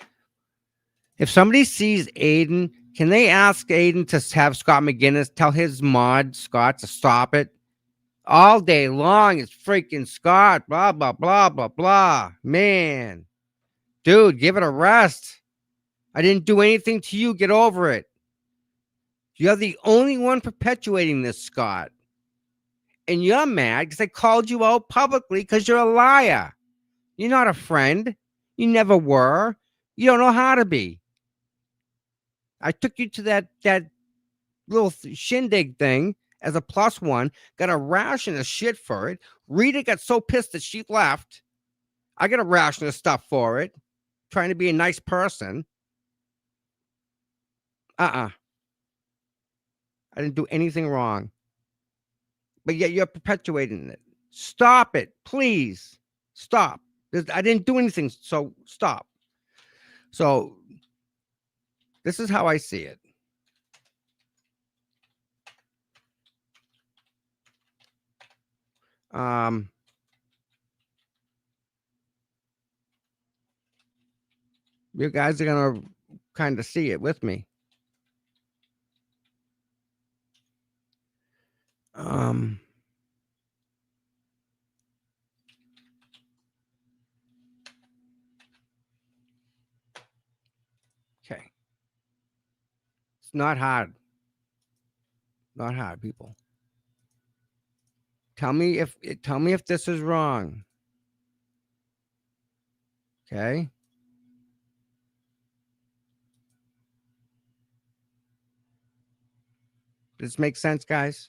If somebody sees Aiden, can they ask Aiden to have Scott McGinnis tell his mod, Scott, to stop it? All day long, it's freaking Scott, blah, blah, blah, blah, blah. Man. Dude, give it a rest. I didn't do anything to you. Get over it. You're the only one perpetuating this, Scott. And you're mad because I called you out publicly because you're a liar. You're not a friend. You never were. You don't know how to be. I took you to that little shindig thing as a +1, got a ration of shit for it. Rita got so pissed that she left. I got a ration of stuff for it, trying to be a nice person. I didn't do anything wrong. But yet you're perpetuating it. Stop it, please. Stop. I didn't do anything, so stop. So this is how I see it. You guys are gonna kind of see it with me. Okay. It's not hard. Not hard, people. Tell me if this is wrong. Okay. Does this make sense, guys?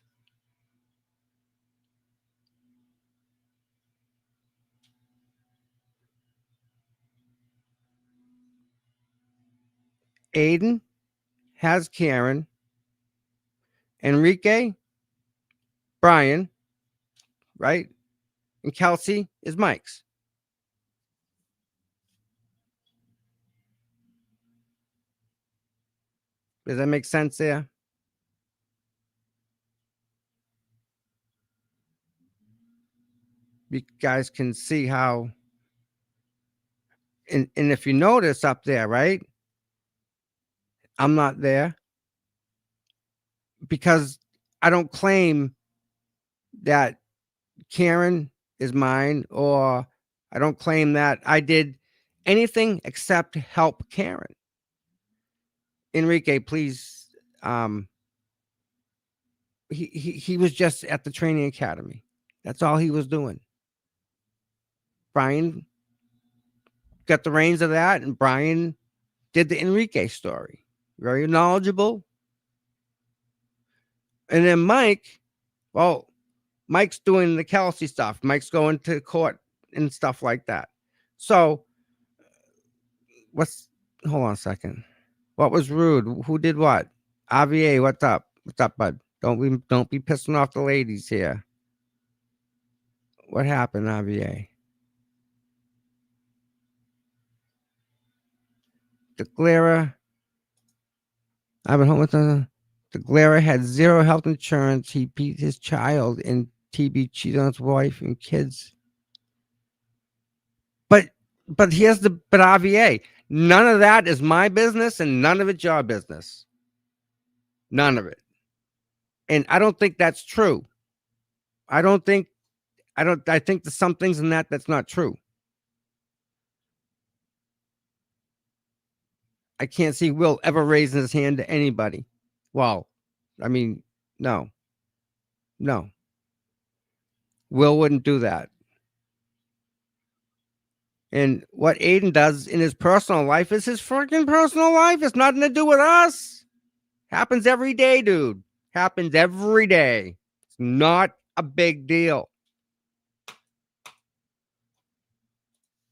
Aiden has Karen. Enrique, Brian, right? And Kelsey is Mike's. Does that make sense there? You guys can see how, and if you notice up there, right? I'm not there because I don't claim that Karen is mine, or I don't claim that I did anything except help Karen. Enrique, please. He was just at the training academy. That's all he was doing. Brian got the reins of that, and Brian did the Enrique story. Very knowledgeable. And then Mike, well, Mike's doing the Kelsey stuff. Mike's going to court and stuff like that. So hold on a second. What was rude? Who did what? RVA, what's up? What's up, bud? Don't be pissing off the ladies here. What happened, RVA? DeGlera. I've been home with DeGlera had zero health insurance. He beat his child, and TB cheated on his wife and kids. But RVA, none of that is my business, and none of it's your business. None of it. And I don't think that's true. I think there's some things in that's not true. I can't see Will ever raising his hand to anybody. Well, I mean, no. Will wouldn't do that. And what Aiden does in his personal life is his freaking personal life. It's nothing to do with us. Happens every day, dude. Happens every day. It's not a big deal.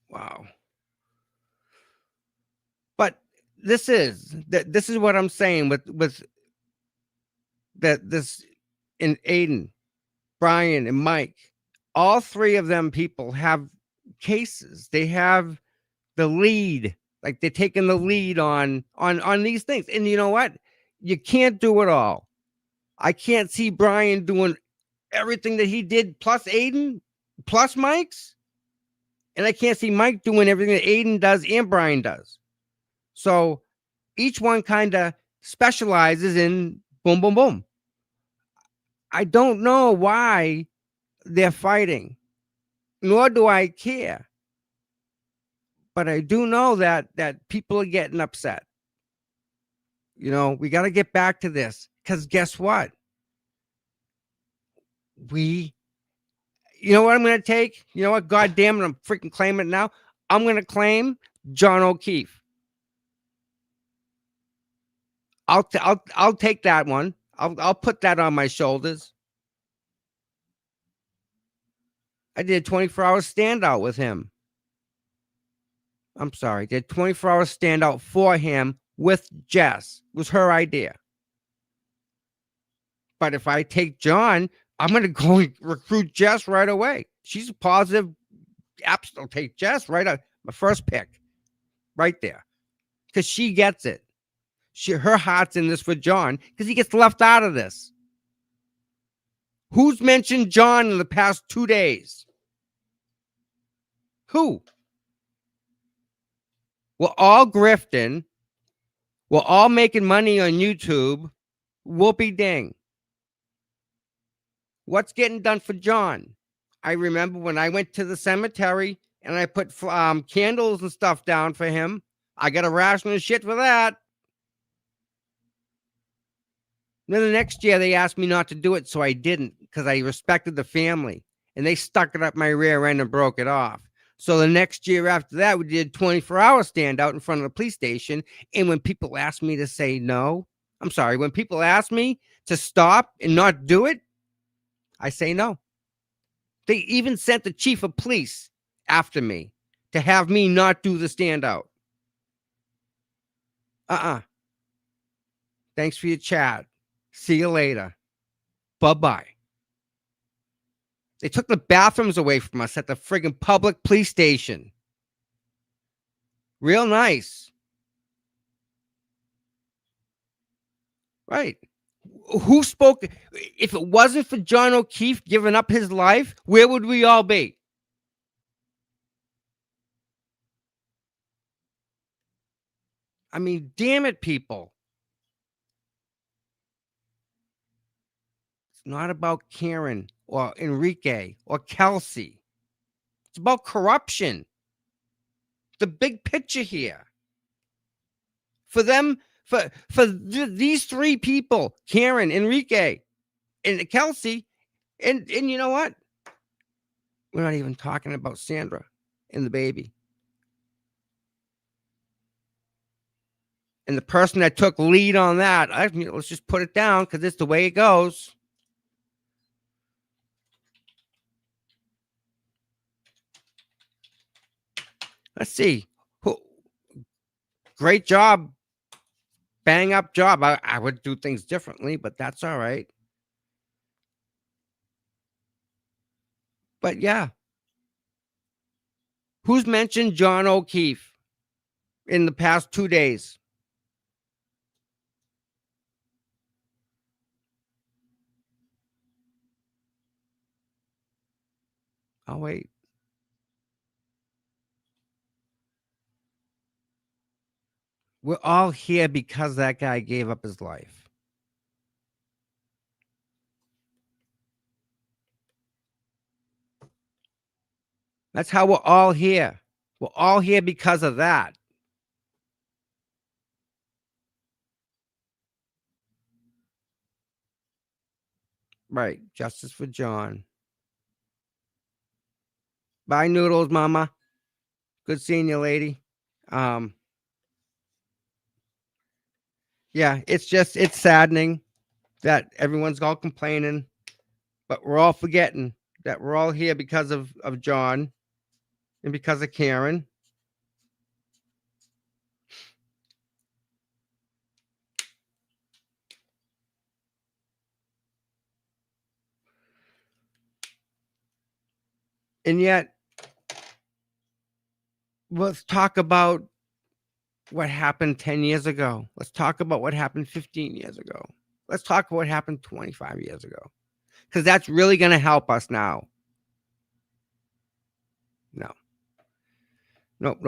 Wow. But this is what I'm saying with this in Aiden, Brian, and Mike. All three of them people have cases. They have the lead. Like they're taking the lead on these things. And you know what? You can't do it all. I can't see Brian doing everything that he did plus Aiden plus Mike's. And I can't see Mike doing everything that Aiden does and Brian does. So each one kind of specializes in boom, boom, boom. I don't know why they're fighting, nor do I care. But I do know that people are getting upset. You know, we got to get back to this because guess what? We You know what I'm going to take? You know what? God damn it, I'm freaking claiming it now. I'm going to claim John O'Keefe. I'll take that one. I'll put that on my shoulders. I did a 24-hour standout with him. I'm sorry, did 24-hour standout for him with Jess. It was her idea. But if I take John, I'm going to go and recruit Jess right away. She's a positive. I'll take Jess right out. My first pick right there. Because she gets it. Her heart's in this for John because he gets left out of this. Who's mentioned John in the past 2 days? Who? We're all grifting. We're all making money on YouTube. Whoopee ding. What's getting done for John? I remember when I went to the cemetery and I put candles and stuff down for him. I got a ration of shit for that. Then the next year they asked me not to do it, so I didn't because I respected the family. And they stuck it up my rear end and broke it off. So the next year after that, we did 24-hour standout in front of the police station. And when people asked me to say no, I'm sorry, when people ask me to stop and not do it, I say no. They even sent the chief of police after me to have me not do the standout. Thanks for your chat. See you later. Bye-bye. They took the bathrooms away from us at the friggin' public police station. Real nice. Right. Who spoke? If it wasn't for John O'Keefe giving up his life, where would we all be? I mean, damn it, people. It's not about Karen or Enrique or Kelsey. It's about corruption. The big picture here. For them, for these three people, Karen, Enrique, and Kelsey, and you know what? We're not even talking about Sandra and the baby. And the person that took lead on that, let's just put it down because it's the way it goes. Let's see. Great job. Bang up job. I would do things differently, but that's all right. But yeah. Who's mentioned John O'Keefe in the past 2 days? I'll wait. We're all here because that guy gave up his life. That's how we're all here. We're all here because of that. Right. Justice for John. Bye, Noodles, Mama. Good seeing you, lady. Yeah, it's saddening that everyone's all complaining, but we're all forgetting that we're all here because of John and because of Karen. And yet, let's talk about what happened 10 years ago. Let's talk about what happened 15 years ago. Let's talk about what happened 25 years ago. Because that's really going to help us now. No. Nope.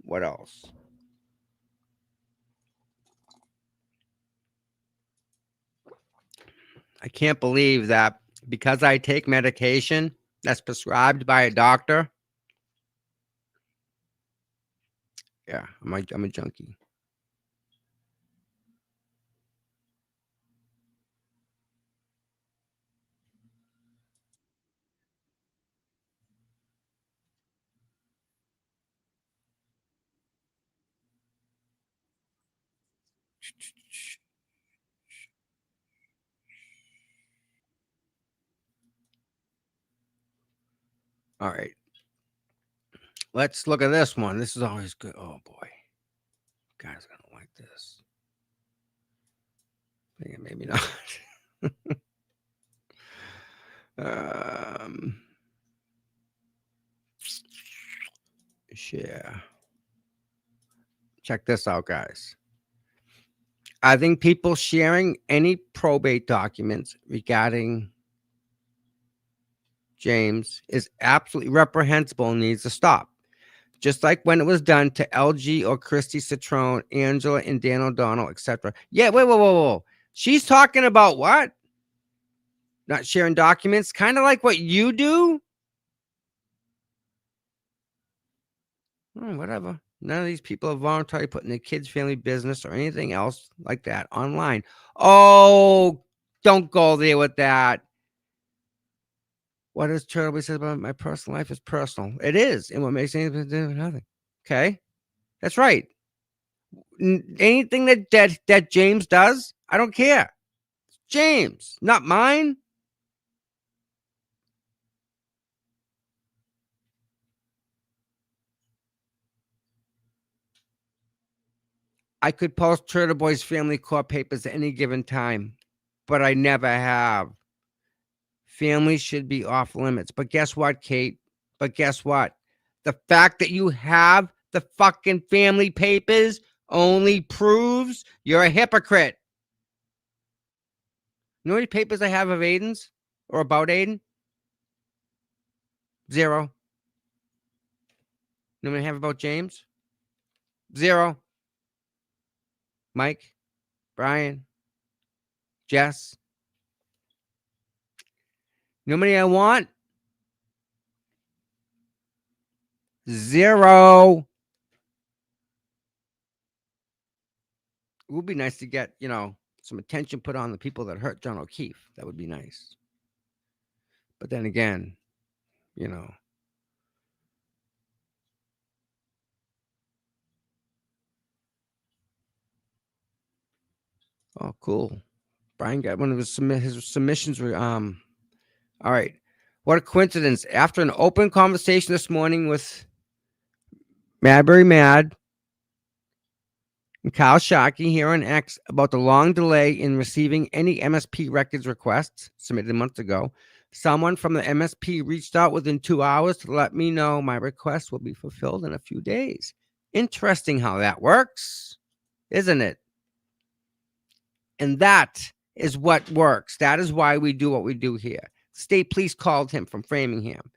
What else? I can't believe that because I take medication that's prescribed by a doctor. Yeah, I'm a junkie. All right. Let's look at this one. This is always good. Oh boy. Guys, I don't like this. Yeah, maybe not. Share. Check this out, guys. I think people sharing any probate documents regarding James is absolutely reprehensible and needs to stop. Just like when it was done to LG or Christy Citrone, Angela and Dan O'Donnell, etc. Yeah, whoa. She's talking about what? Not sharing documents, kind of like what you do. Whatever. None of these people are voluntarily putting their kids' family business or anything else like that online. Oh, don't go there with that. What does Turtleby says about my personal life is personal? It is. And what makes anything do with nothing. Okay. That's right. Anything that James does, I don't care. James, not mine. I could post Turtle Boy's family court papers at any given time, but I never have. Families should be off limits. But guess what, Kate? But guess what? The fact that you have the fucking family papers only proves you're a hypocrite. You know how many papers I have of Aiden's or about Aiden? 0. You know how many I have about James? 0. Mike, Brian, Jess. You know how many I want? 0. It would be nice to get, some attention put on the people that hurt John O'Keefe. That would be nice. But then again, Oh, cool. Brian got one of his submissions. All right. What a coincidence. After an open conversation this morning with Madbury Mad and Kyle Shockey here on X about the long delay in receiving any MSP records requests submitted months ago, someone from the MSP reached out within 2 hours to let me know my request will be fulfilled in a few days. Interesting how that works, isn't it? And that is what works. That is why we do what we do here. State police called him from Framingham.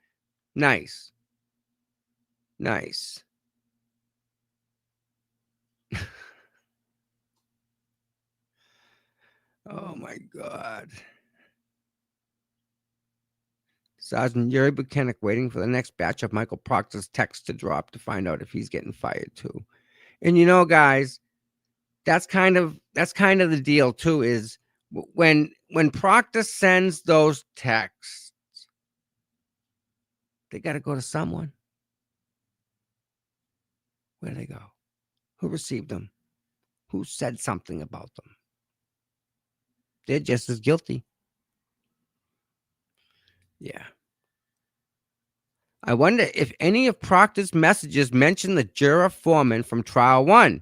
Nice. Nice. Oh, my God. Sergeant Yuri Buchanan waiting for the next batch of Michael Proctor's text to drop to find out if he's getting fired, too. And, guys, that's kind of the deal, too, is when Proctor sends those texts, they got to go to someone. Where do they go? Who received them? Who said something about them? They're just as guilty. Yeah. I wonder if any of Proctor's messages mention the juror foreman from trial 1.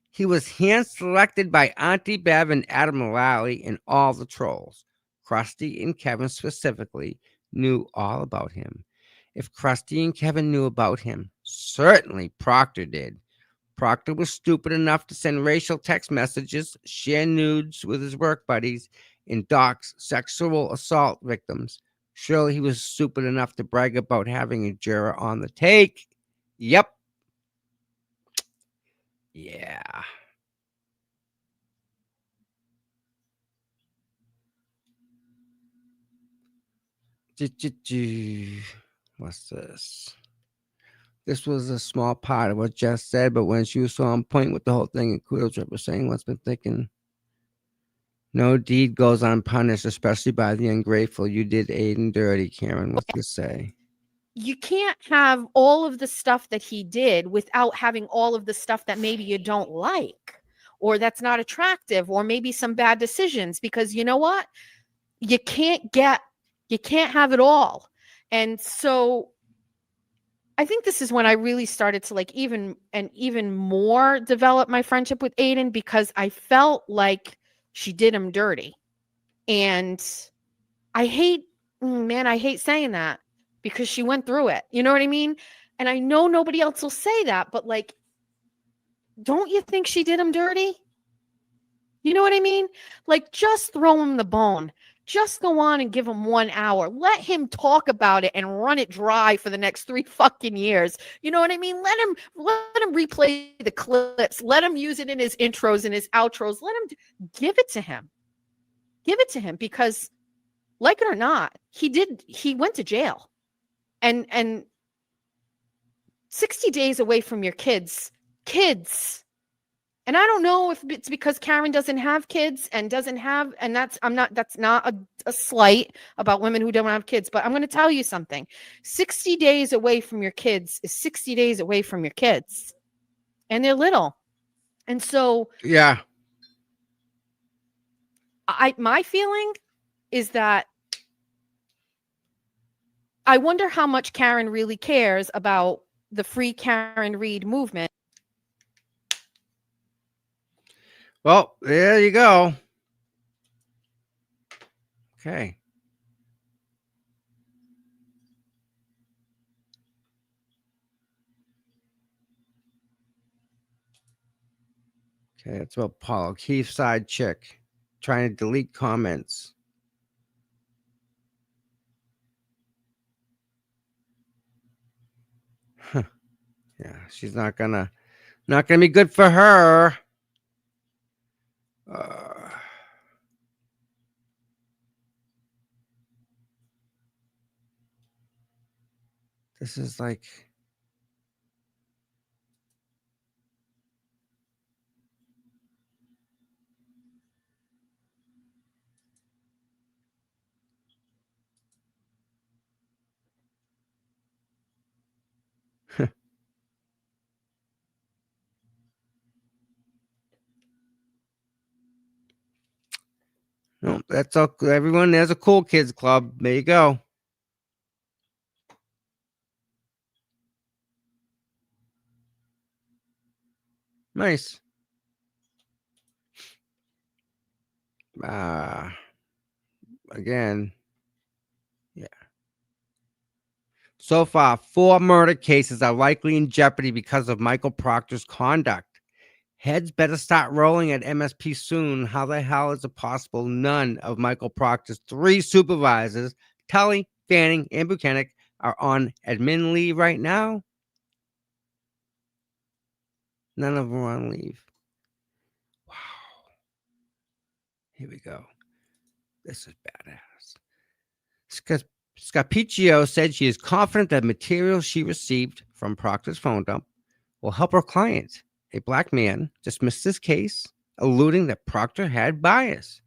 He was hand-selected by Auntie Bev and Adam Mullally and all the trolls. Krusty and Kevin specifically knew all about him. If Krusty and Kevin knew about him, certainly Proctor did. Proctor was stupid enough to send racial text messages, share nudes with his work buddies, and dox sexual assault victims. Surely he was stupid enough to brag about having a juror on the take. Yep. Yeah. What's this? This was a small part of what Jess said, but when she was so on point with the whole thing, and kudos for saying what's been thinking. No deed goes unpunished, especially by the ungrateful. You did Aiden dirty, Karen. What's to say? You can't have all of the stuff that he did without having all of the stuff that maybe you don't like. or that's not attractive, or maybe some bad decisions, because you know what? You can't have it all. And so I think this is when I really started to like even more develop my friendship with Aiden, because I felt like she did him dirty. And I hate saying that, because she went through it. You know what I mean? And I know nobody else will say that, but like, don't you think she did him dirty? You know what I mean? Like, just throw him the bone. Just go on and give him 1 hour. Let him talk about it and run it dry for the next 3 fucking years. You know what I mean? Let him replay the clips. Let him use it in his intros and his outros. Let him give it to him. Give it to him, because like it or not, he went to jail. And 60 days away from your kids. And I don't know if it's because Karen doesn't have kids and that's not a slight about women who don't have kids, but I'm going to tell you something. 60 days away from your kids is 60 days away from your kids, and they're little. And so, yeah, my feeling is that I wonder how much Karen really cares about the Free Karen Read movement. Well, there you go. Okay. Okay, that's about Paul O'Keefe's side chick trying to delete comments. Huh. Yeah, she's not gonna be good for her. This is like, no, that's all. Everyone, there's a cool kids club. There you go. Nice. Again, yeah. So far, 4 murder cases are likely in jeopardy because of Michael Proctor's conduct. Heads better start rolling at MSP soon. How the hell is it possible none of Michael Proctor's 3 supervisors, Tully, Fanning, and Buchanan, are on admin leave right now? None of them are on leave. Wow. Here we go. This is badass. Scapiccio said she is confident that material she received from Proctor's phone dump will help her client. A black man dismissed this case, alluding that Proctor had bias.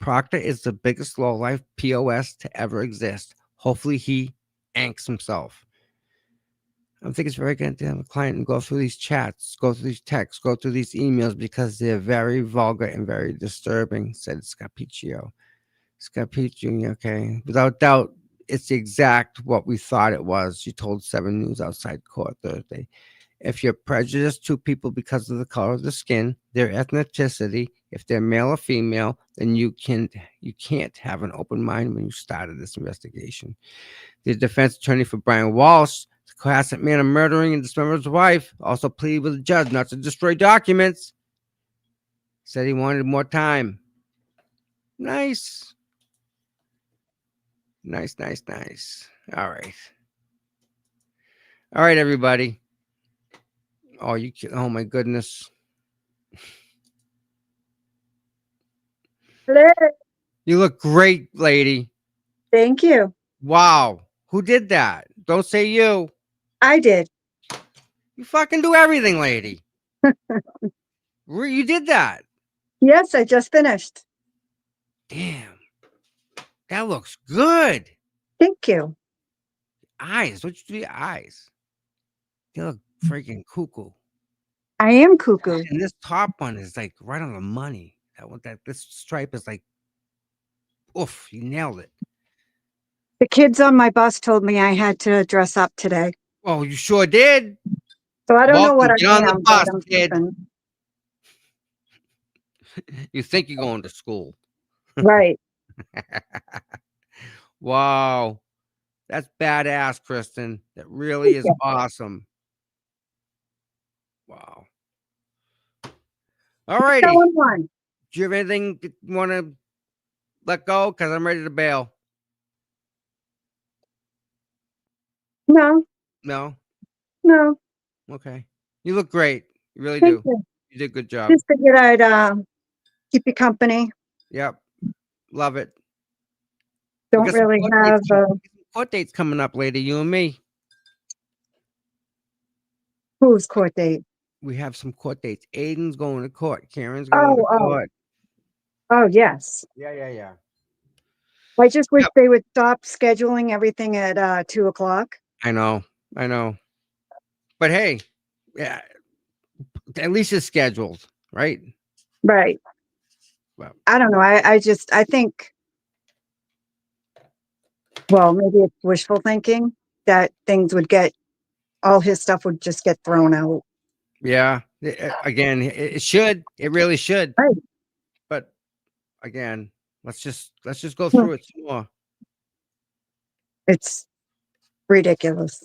Proctor is the biggest lowlife POS to ever exist. Hopefully he anks himself. I think it's very good to have a client and go through these chats, go through these texts, go through these emails, because they're very vulgar and very disturbing, said Scapiccio. Scapiccio, okay. Without doubt, it's the exact what we thought it was. She told 7 News outside court Thursday. If you're prejudiced to people because of the color of the skin, their ethnicity, if they're male or female, then you can't have an open mind when you started this investigation. The defense attorney for Brian Walsh, the classic man of murdering and dismembering his wife, also pleaded with the judge not to destroy documents. Said he wanted more time. Nice. Nice. All right. All right, everybody. Oh my goodness. Hello. You look great, lady. Thank you. Wow. Who did that? Don't say you. I did. You fucking do everything, lady. You did that. Yes, I just finished. Damn. That looks good. Thank you. Eyes. What you do to your eyes? They look freaking cuckoo. I am cuckoo. And this top one is like right on the money. This stripe is like, oof, you nailed it. The kids on my bus told me I had to dress up today. Oh, you sure did. So I don't know what Get I on the am, bus, but I'm kid. sleeping. You think you're going to school. Right. Wow. That's badass, Kristen. That really is awesome. Wow. All righty. Going on. Do you have anything you want to let go? Because I'm ready to bail. No, No? no. Okay. You look great. You really Thank do. you. You did a good job. Just figured I'd keep you company. Yep. Love it. Don't really have court dates coming up later, you and me. whose court date. We have some court dates. Aiden's going to court. Karen's going to court. Oh, yes. Yeah. I just wish they would stop scheduling everything at 2:00. I know. But hey, yeah, at least it's scheduled, right? Right. Well, I don't know. I think, well, maybe it's wishful thinking that things would all his stuff would just get thrown out. yeah. Again, it should. It really should. Right. But again, let's just go through it some more. It's ridiculous.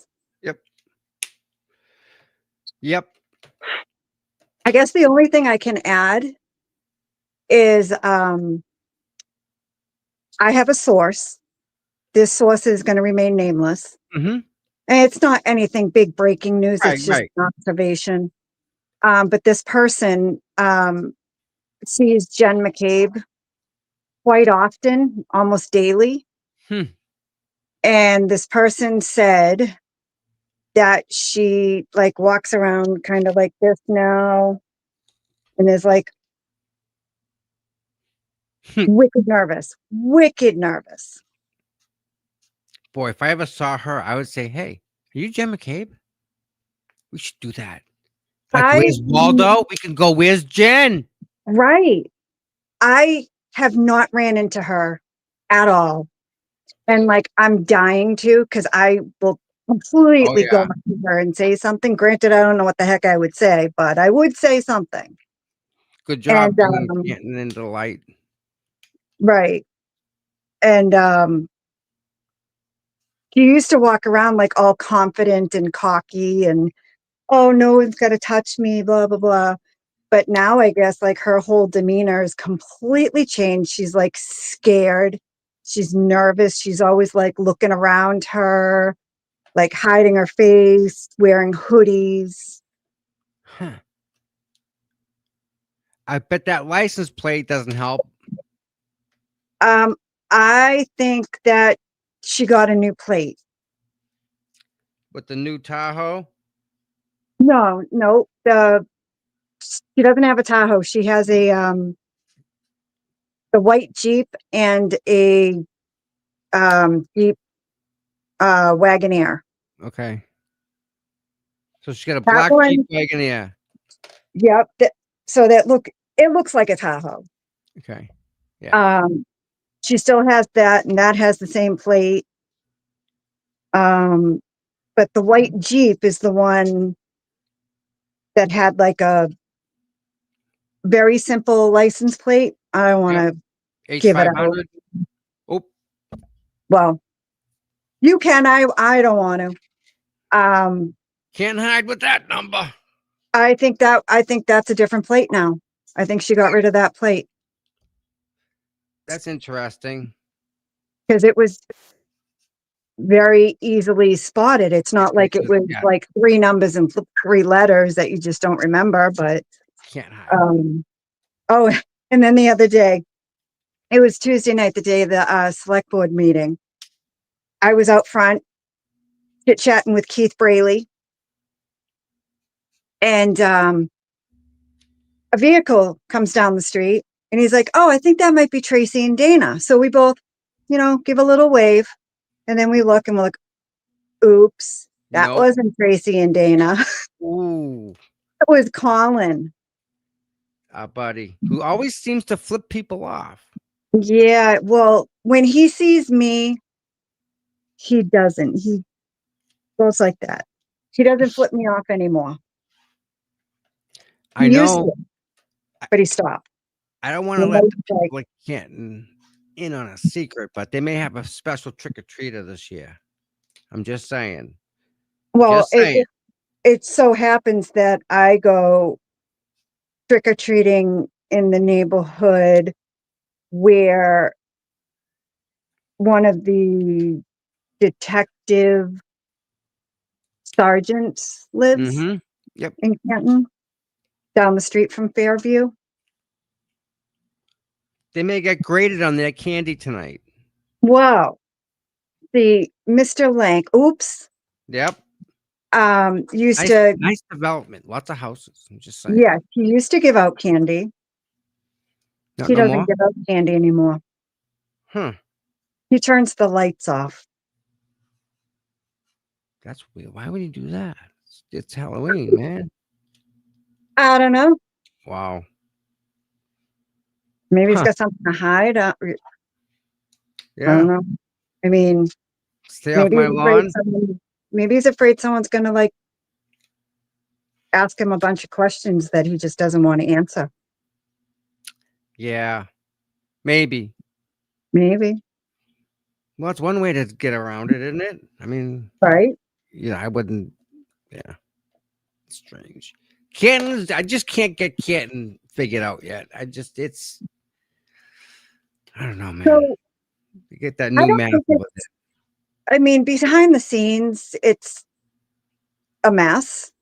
Yep. I guess the only thing I can add is I have a source. This source is going to remain nameless. Mm-hmm. And it's not anything big breaking news. Right, It's just an observation. But this person sees Jen McCabe quite often, almost daily. And this person said that she like walks around kind of like this now and is like wicked nervous. Boy, if I ever saw her, I would say, "Hey, are you Jen McCabe? We should do that. Like, where's Waldo? We can go. Where's Jen?" Right. I have not ran into her at all. And like, I'm dying to, because I will completely go up to her and say something. Granted, I don't know what the heck I would say, but I would say something. Good job And, getting into the light. Right. And she used to walk around like all confident and cocky and, oh, no one's got to touch me, blah, blah, blah. But now I guess like her whole demeanor is completely changed. She's like scared. She's nervous. She's always like looking around her, like hiding her face, wearing hoodies. Huh. I bet that license plate doesn't help. I think that she got a new plate. With the new Tahoe? No, she doesn't have a Tahoe. She has a the white Jeep and a Jeep Wagoneer. Okay. So she got a black Jeep Wagoneer. Yep. So it looks like a Tahoe. Okay. Yeah. She still has that, and that has the same plate. But the white Jeep is the one that had like a very simple license plate. I don't want to give it out. Oh. Well, you can. I don't want to. Can't hide with that number. I think that's a different plate now. I think she got rid of that plate. That's interesting. Because it was very easily spotted. It's not like it was like 3 numbers and 3 letters that you just don't remember, but can't hide. Oh, and then the other day, it was Tuesday night, the day of the select board meeting. I was out front chit-chatting with Keith Braley, and a vehicle comes down the street, and he's like, "Oh, I think that might be Tracy and Dana." So we both, give a little wave, and then we look and we're like, "Oops, that wasn't Tracy and Dana." Ooh. It was Colin. Our buddy, who always seems to flip people off. Yeah, well, when he sees me, he doesn't. He goes like that. He doesn't flip me off anymore. I He used know. to, but he stopped. I don't want to You let know, the people at Canton in on a secret, but they may have a special trick or treater this year. I'm just saying. Well, Just saying. it so happens that I go trick or treating in the neighborhood where one of the detective sergeants lives Mm-hmm. Yep. in Canton, down the street from Fairview. They may get graded on their candy tonight. Wow. The Mr. Lank, oops, Yep. used Nice, to, nice development. Lots of houses. I'm just saying. yes, he used to give out candy. Not He no doesn't more. give out candy anymore. Huh. He turns the lights off. That's weird. Why would he do that? It's Halloween, man. I don't know. Wow. Maybe he's Huh. got something to hide. I Yeah. don't know. I mean, Stay off maybe my he's afraid lawn. maybe he's afraid someone's gonna like ask him a bunch of questions that he just doesn't want to answer. Yeah. Maybe. Maybe. Well, it's one way to get around it, isn't it? I mean, Right? I wouldn't. Yeah. Strange. Canton, I just can't get Canton figured out yet. I don't know, man. So You get that I new don't map think with it's, it. I mean, behind the scenes, it's a mess.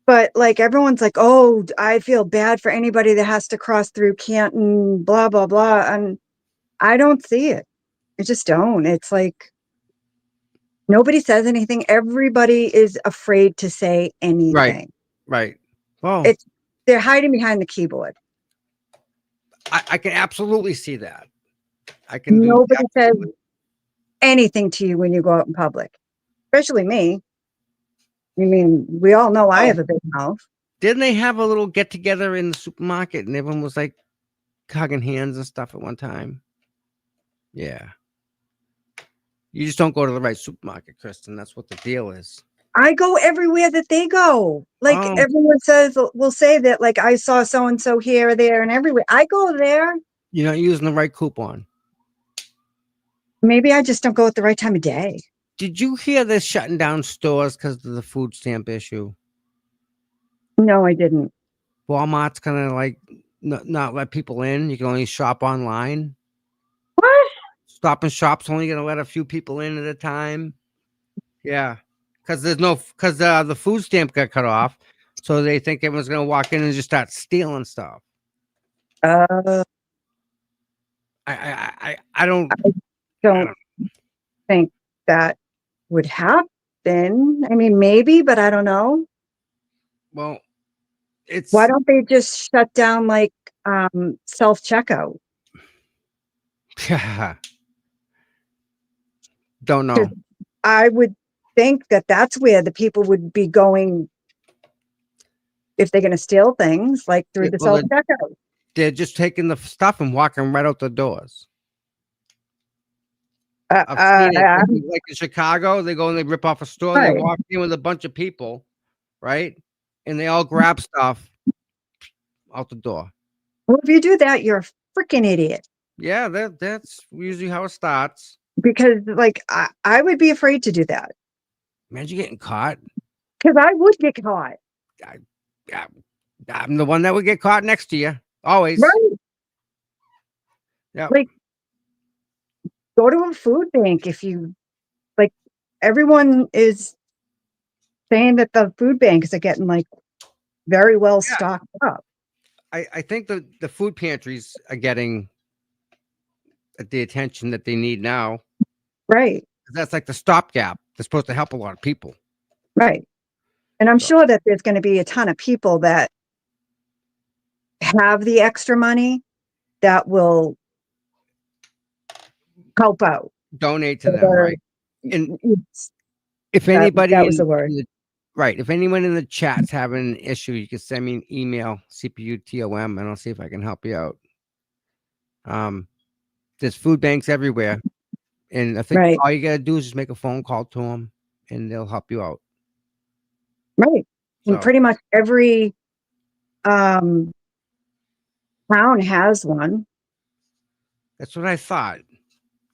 But like everyone's like, oh, I feel bad for anybody that has to cross through Canton, blah, blah, blah. And I don't see it. I just don't. It's like nobody says anything. Everybody is afraid to say anything. Right. Well, They're hiding behind the keyboard. I can absolutely see that. I can do Nobody says absolutely. anything to you when you go out in public, especially me. I mean, we all know I have a big mouth. Didn't they have a little get together in the supermarket and everyone was like hugging hands and stuff at one time? Yeah. You just don't go to the right supermarket, Kristen. That's what the deal is. I go everywhere that they go. Like Oh. everyone will say that like I saw so and so here or there and everywhere. I go there. You're not using the right coupon. Maybe I just don't go at the right time of day. Did you hear they're shutting down stores because of the food stamp issue? No, I didn't. Walmart's gonna like not let people in. You can only shop online. What? Stop and Shop's only gonna let a few people in at a time. Yeah, because the food stamp got cut off, so they think everyone's gonna walk in and just start stealing stuff. I don't think that would happen. I mean, maybe, but I don't know. Well, why don't they just shut down like self checkout? Don't know. I would think that that's where the people would be going if they're going to steal things, like through the Well, self checkout. They're just taking the stuff and walking right out the doors. I've seen it. Like in Chicago, they go and they rip off a store. Right. They walk in with a bunch of people, right? And they all grab stuff out the door. Well, if you do that, you're a freaking idiot. Yeah, that's usually how it starts. Because, like, I would be afraid to do that. Imagine getting caught. Because I would get caught. I'm the one that would get caught next to you. Always. Right. Yeah. Like, go to a food bank if you, like, everyone is saying that the food banks are getting, like, very well stocked up. I think the food pantries are getting the attention that they need now. Right. That's like the stopgap. They're supposed to help a lot of people. Right. And I'm sure that there's going to be a ton of people that have the extra money that will help out. Donate to them, right? And if anybody that was the word. Right. If anyone in the chat's having an issue, you can send me an email, CPUTOM, and I'll see if I can help you out. There's food banks everywhere. And I think Right. all you got to do is just make a phone call to them and they'll help you out. Right. And So pretty much every town has one. that's what I thought.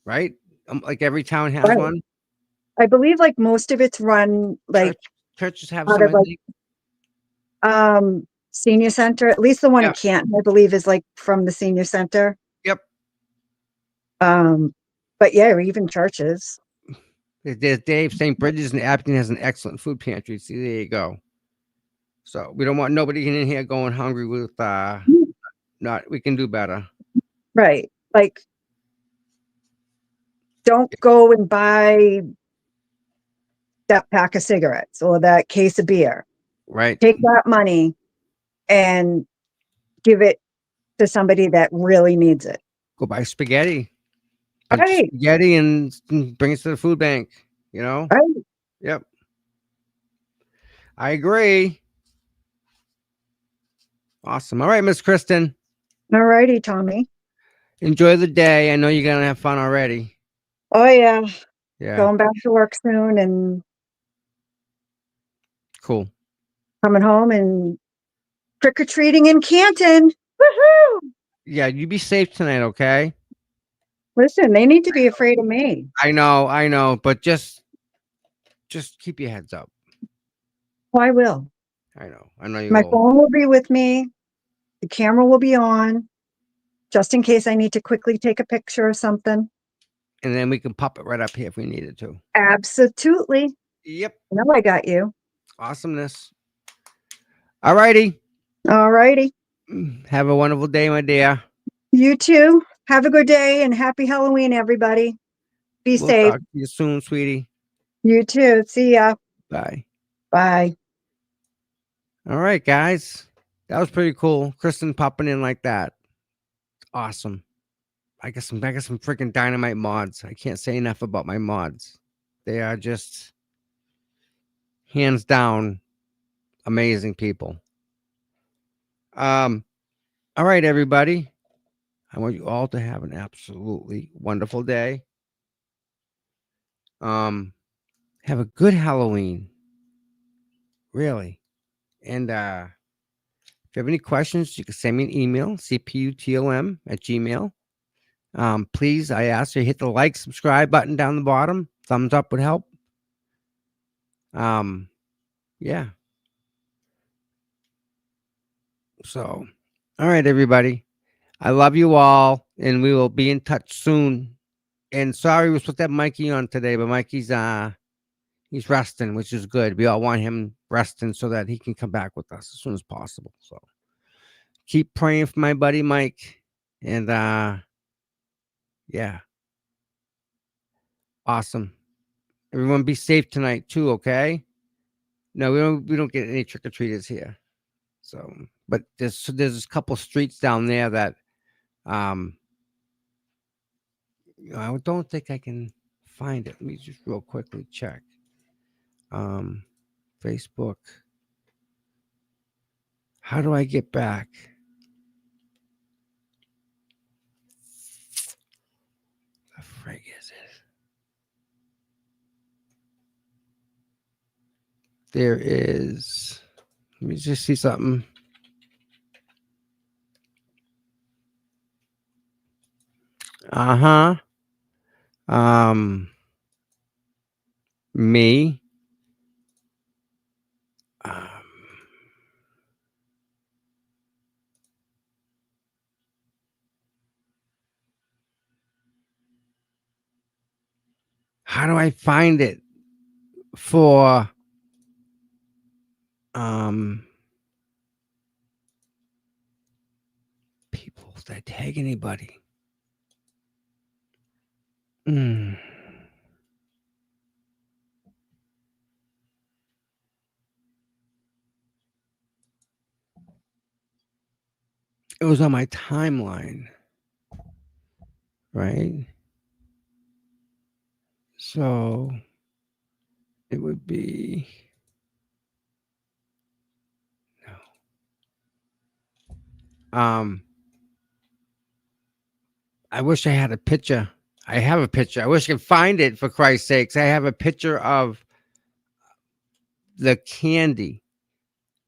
Right. Like every town has Right. one. I believe like most of it's run like Churches have out some, of I like think. senior center. At least the one Yeah. in Canton, I believe, is like from the senior center. Yep. But yeah, or even churches. There's Dave St. Bridges and Abington has an excellent food pantry. See, there you go. So we don't want nobody in here going hungry with not. We can do better. Right. Like, don't go and buy that pack of cigarettes or that case of beer. Right. Take that money and give it to somebody that really needs it. Go buy spaghetti. Bunch of Right. spaghetti and bring it to the food bank. You know. Right. Yep. I agree. Awesome. All right, Miss Kristen. All righty, Tommy. Enjoy the day. I know you're gonna have fun already. Oh yeah. Yeah. Going back to work soon and Cool. coming home and trick-or-treating in Canton. Woohoo! Yeah, you be safe tonight, okay? Listen, they need to be afraid of me. I know, but just keep your heads up. Oh, I will. I know you My will. phone will be with me. The camera will be on, just in case I need to quickly take a picture or something. And then we can pop it right up here if we needed to. Absolutely. Yep. No, I got you. Awesomeness. All righty. All righty. Have a wonderful day, my dear. You too. Have a good day and happy Halloween, everybody. Be We'll safe. talk to you soon, sweetie. You too. See ya. Bye. Bye. All right, guys. That was pretty cool. Kristen popping in like that. Awesome. I got some freaking dynamite mods. I can't say enough about my mods. They are just hands down amazing people. All right, everybody. I want you all to have an absolutely wonderful day. Have a good Halloween. Really. And if you have any questions, you can send me an email, cputom@gmail. Please, I ask you hit the like, subscribe button down the bottom. Thumbs up would help. Yeah. So, all right, everybody. I love you all, and we will be in touch soon. And sorry, we're supposed to have Mikey on today, but Mikey's he's resting, which is good. We all want him resting so that he can come back with us as soon as possible. So keep praying for my buddy Mike. And yeah. Awesome. Everyone be safe tonight too, okay? No, we don't get any trick-or-treaters here. So, but there's a couple streets down there that I don't think I can find it. Let me just real quickly check. Facebook. How do I get back? The frig is it? There is. Let me just see something. Me. How do I find it for people that tag anybody? It was on my timeline, right? So it would be I wish I had a picture. I have a picture. I wish I could find it, for Christ's sakes. I have a picture of the candy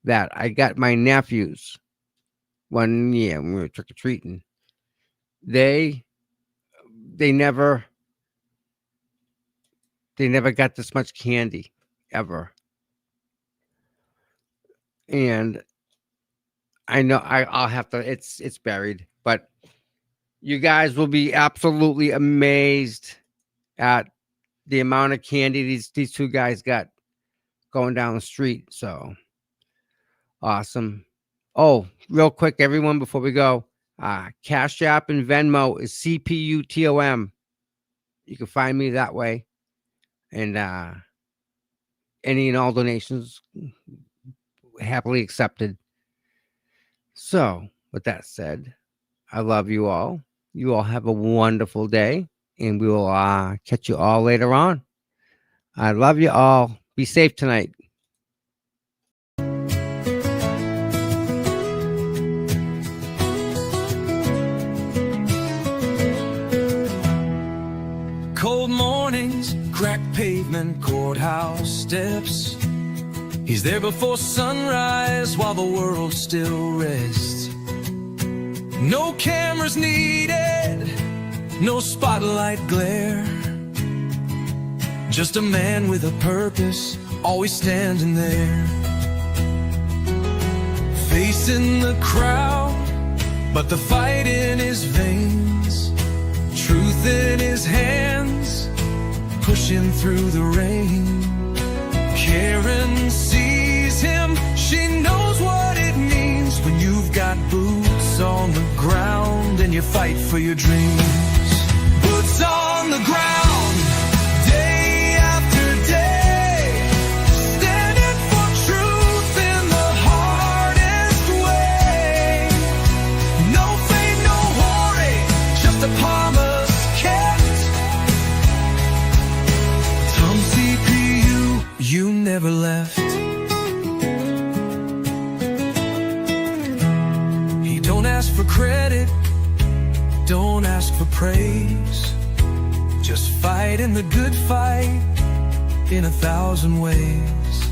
that I got my nephews one year when we were trick-or-treating. They never got this much candy ever. And I know I'll have to, it's buried, but you guys will be absolutely amazed at the amount of candy these two guys got going down the street. So awesome. Oh, real quick, everyone, before we go, Cash App and Venmo is CPUTOM. You can find me that way. And any and all donations happily accepted. So with that said, I love you all. You all have a wonderful day, and we will catch you all later on. I love you all. Be safe tonight. Cold mornings, cracked pavement, courthouse steps. He's there before sunrise while the world still rests. No cameras needed, no spotlight glare. Just a man with a purpose, always standing there. Facing the crowd, but the fight in his veins. Truth in his hands, pushing through the rain. Karen sees him, she knows what it means when you've got boots on the ground and you fight for your dreams. Boots on the ground, day after day, standing for truth in the hardest way. No fame, no worry, just a promise kept. Tom CPU, you never left. He don't ask for credit, don't ask for praise. Just fight in the good fight in 1,000 ways.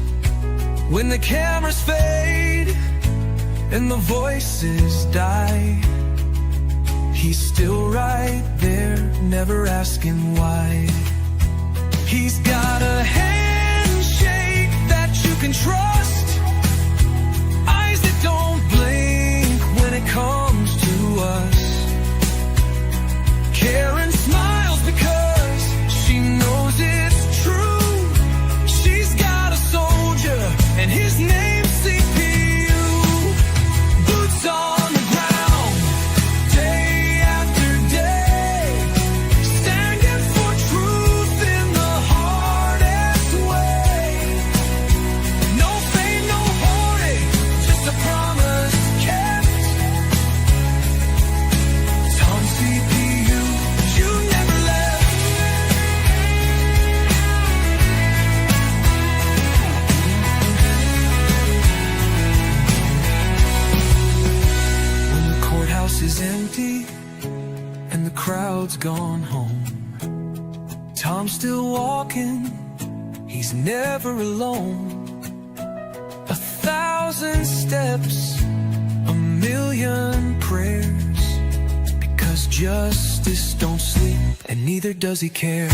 When the cameras fade and the voices die, he's still right there, never asking why. He's got a handshake that you can trust, eyes that don't blink when it comes to us. Karen smiles because she knows it's true. She's got a soldier and his name's CPU. Boots on the ground, day after day, standing for truth in the hardest way. No fame, no hoarding, just a promise kept. Tom CPU, you never left. When the courthouse is empty and the crowd's gone home, Tom's still walking, he's never alone. 1,000 steps, a million prayers, because justice don't sleep and neither does he care.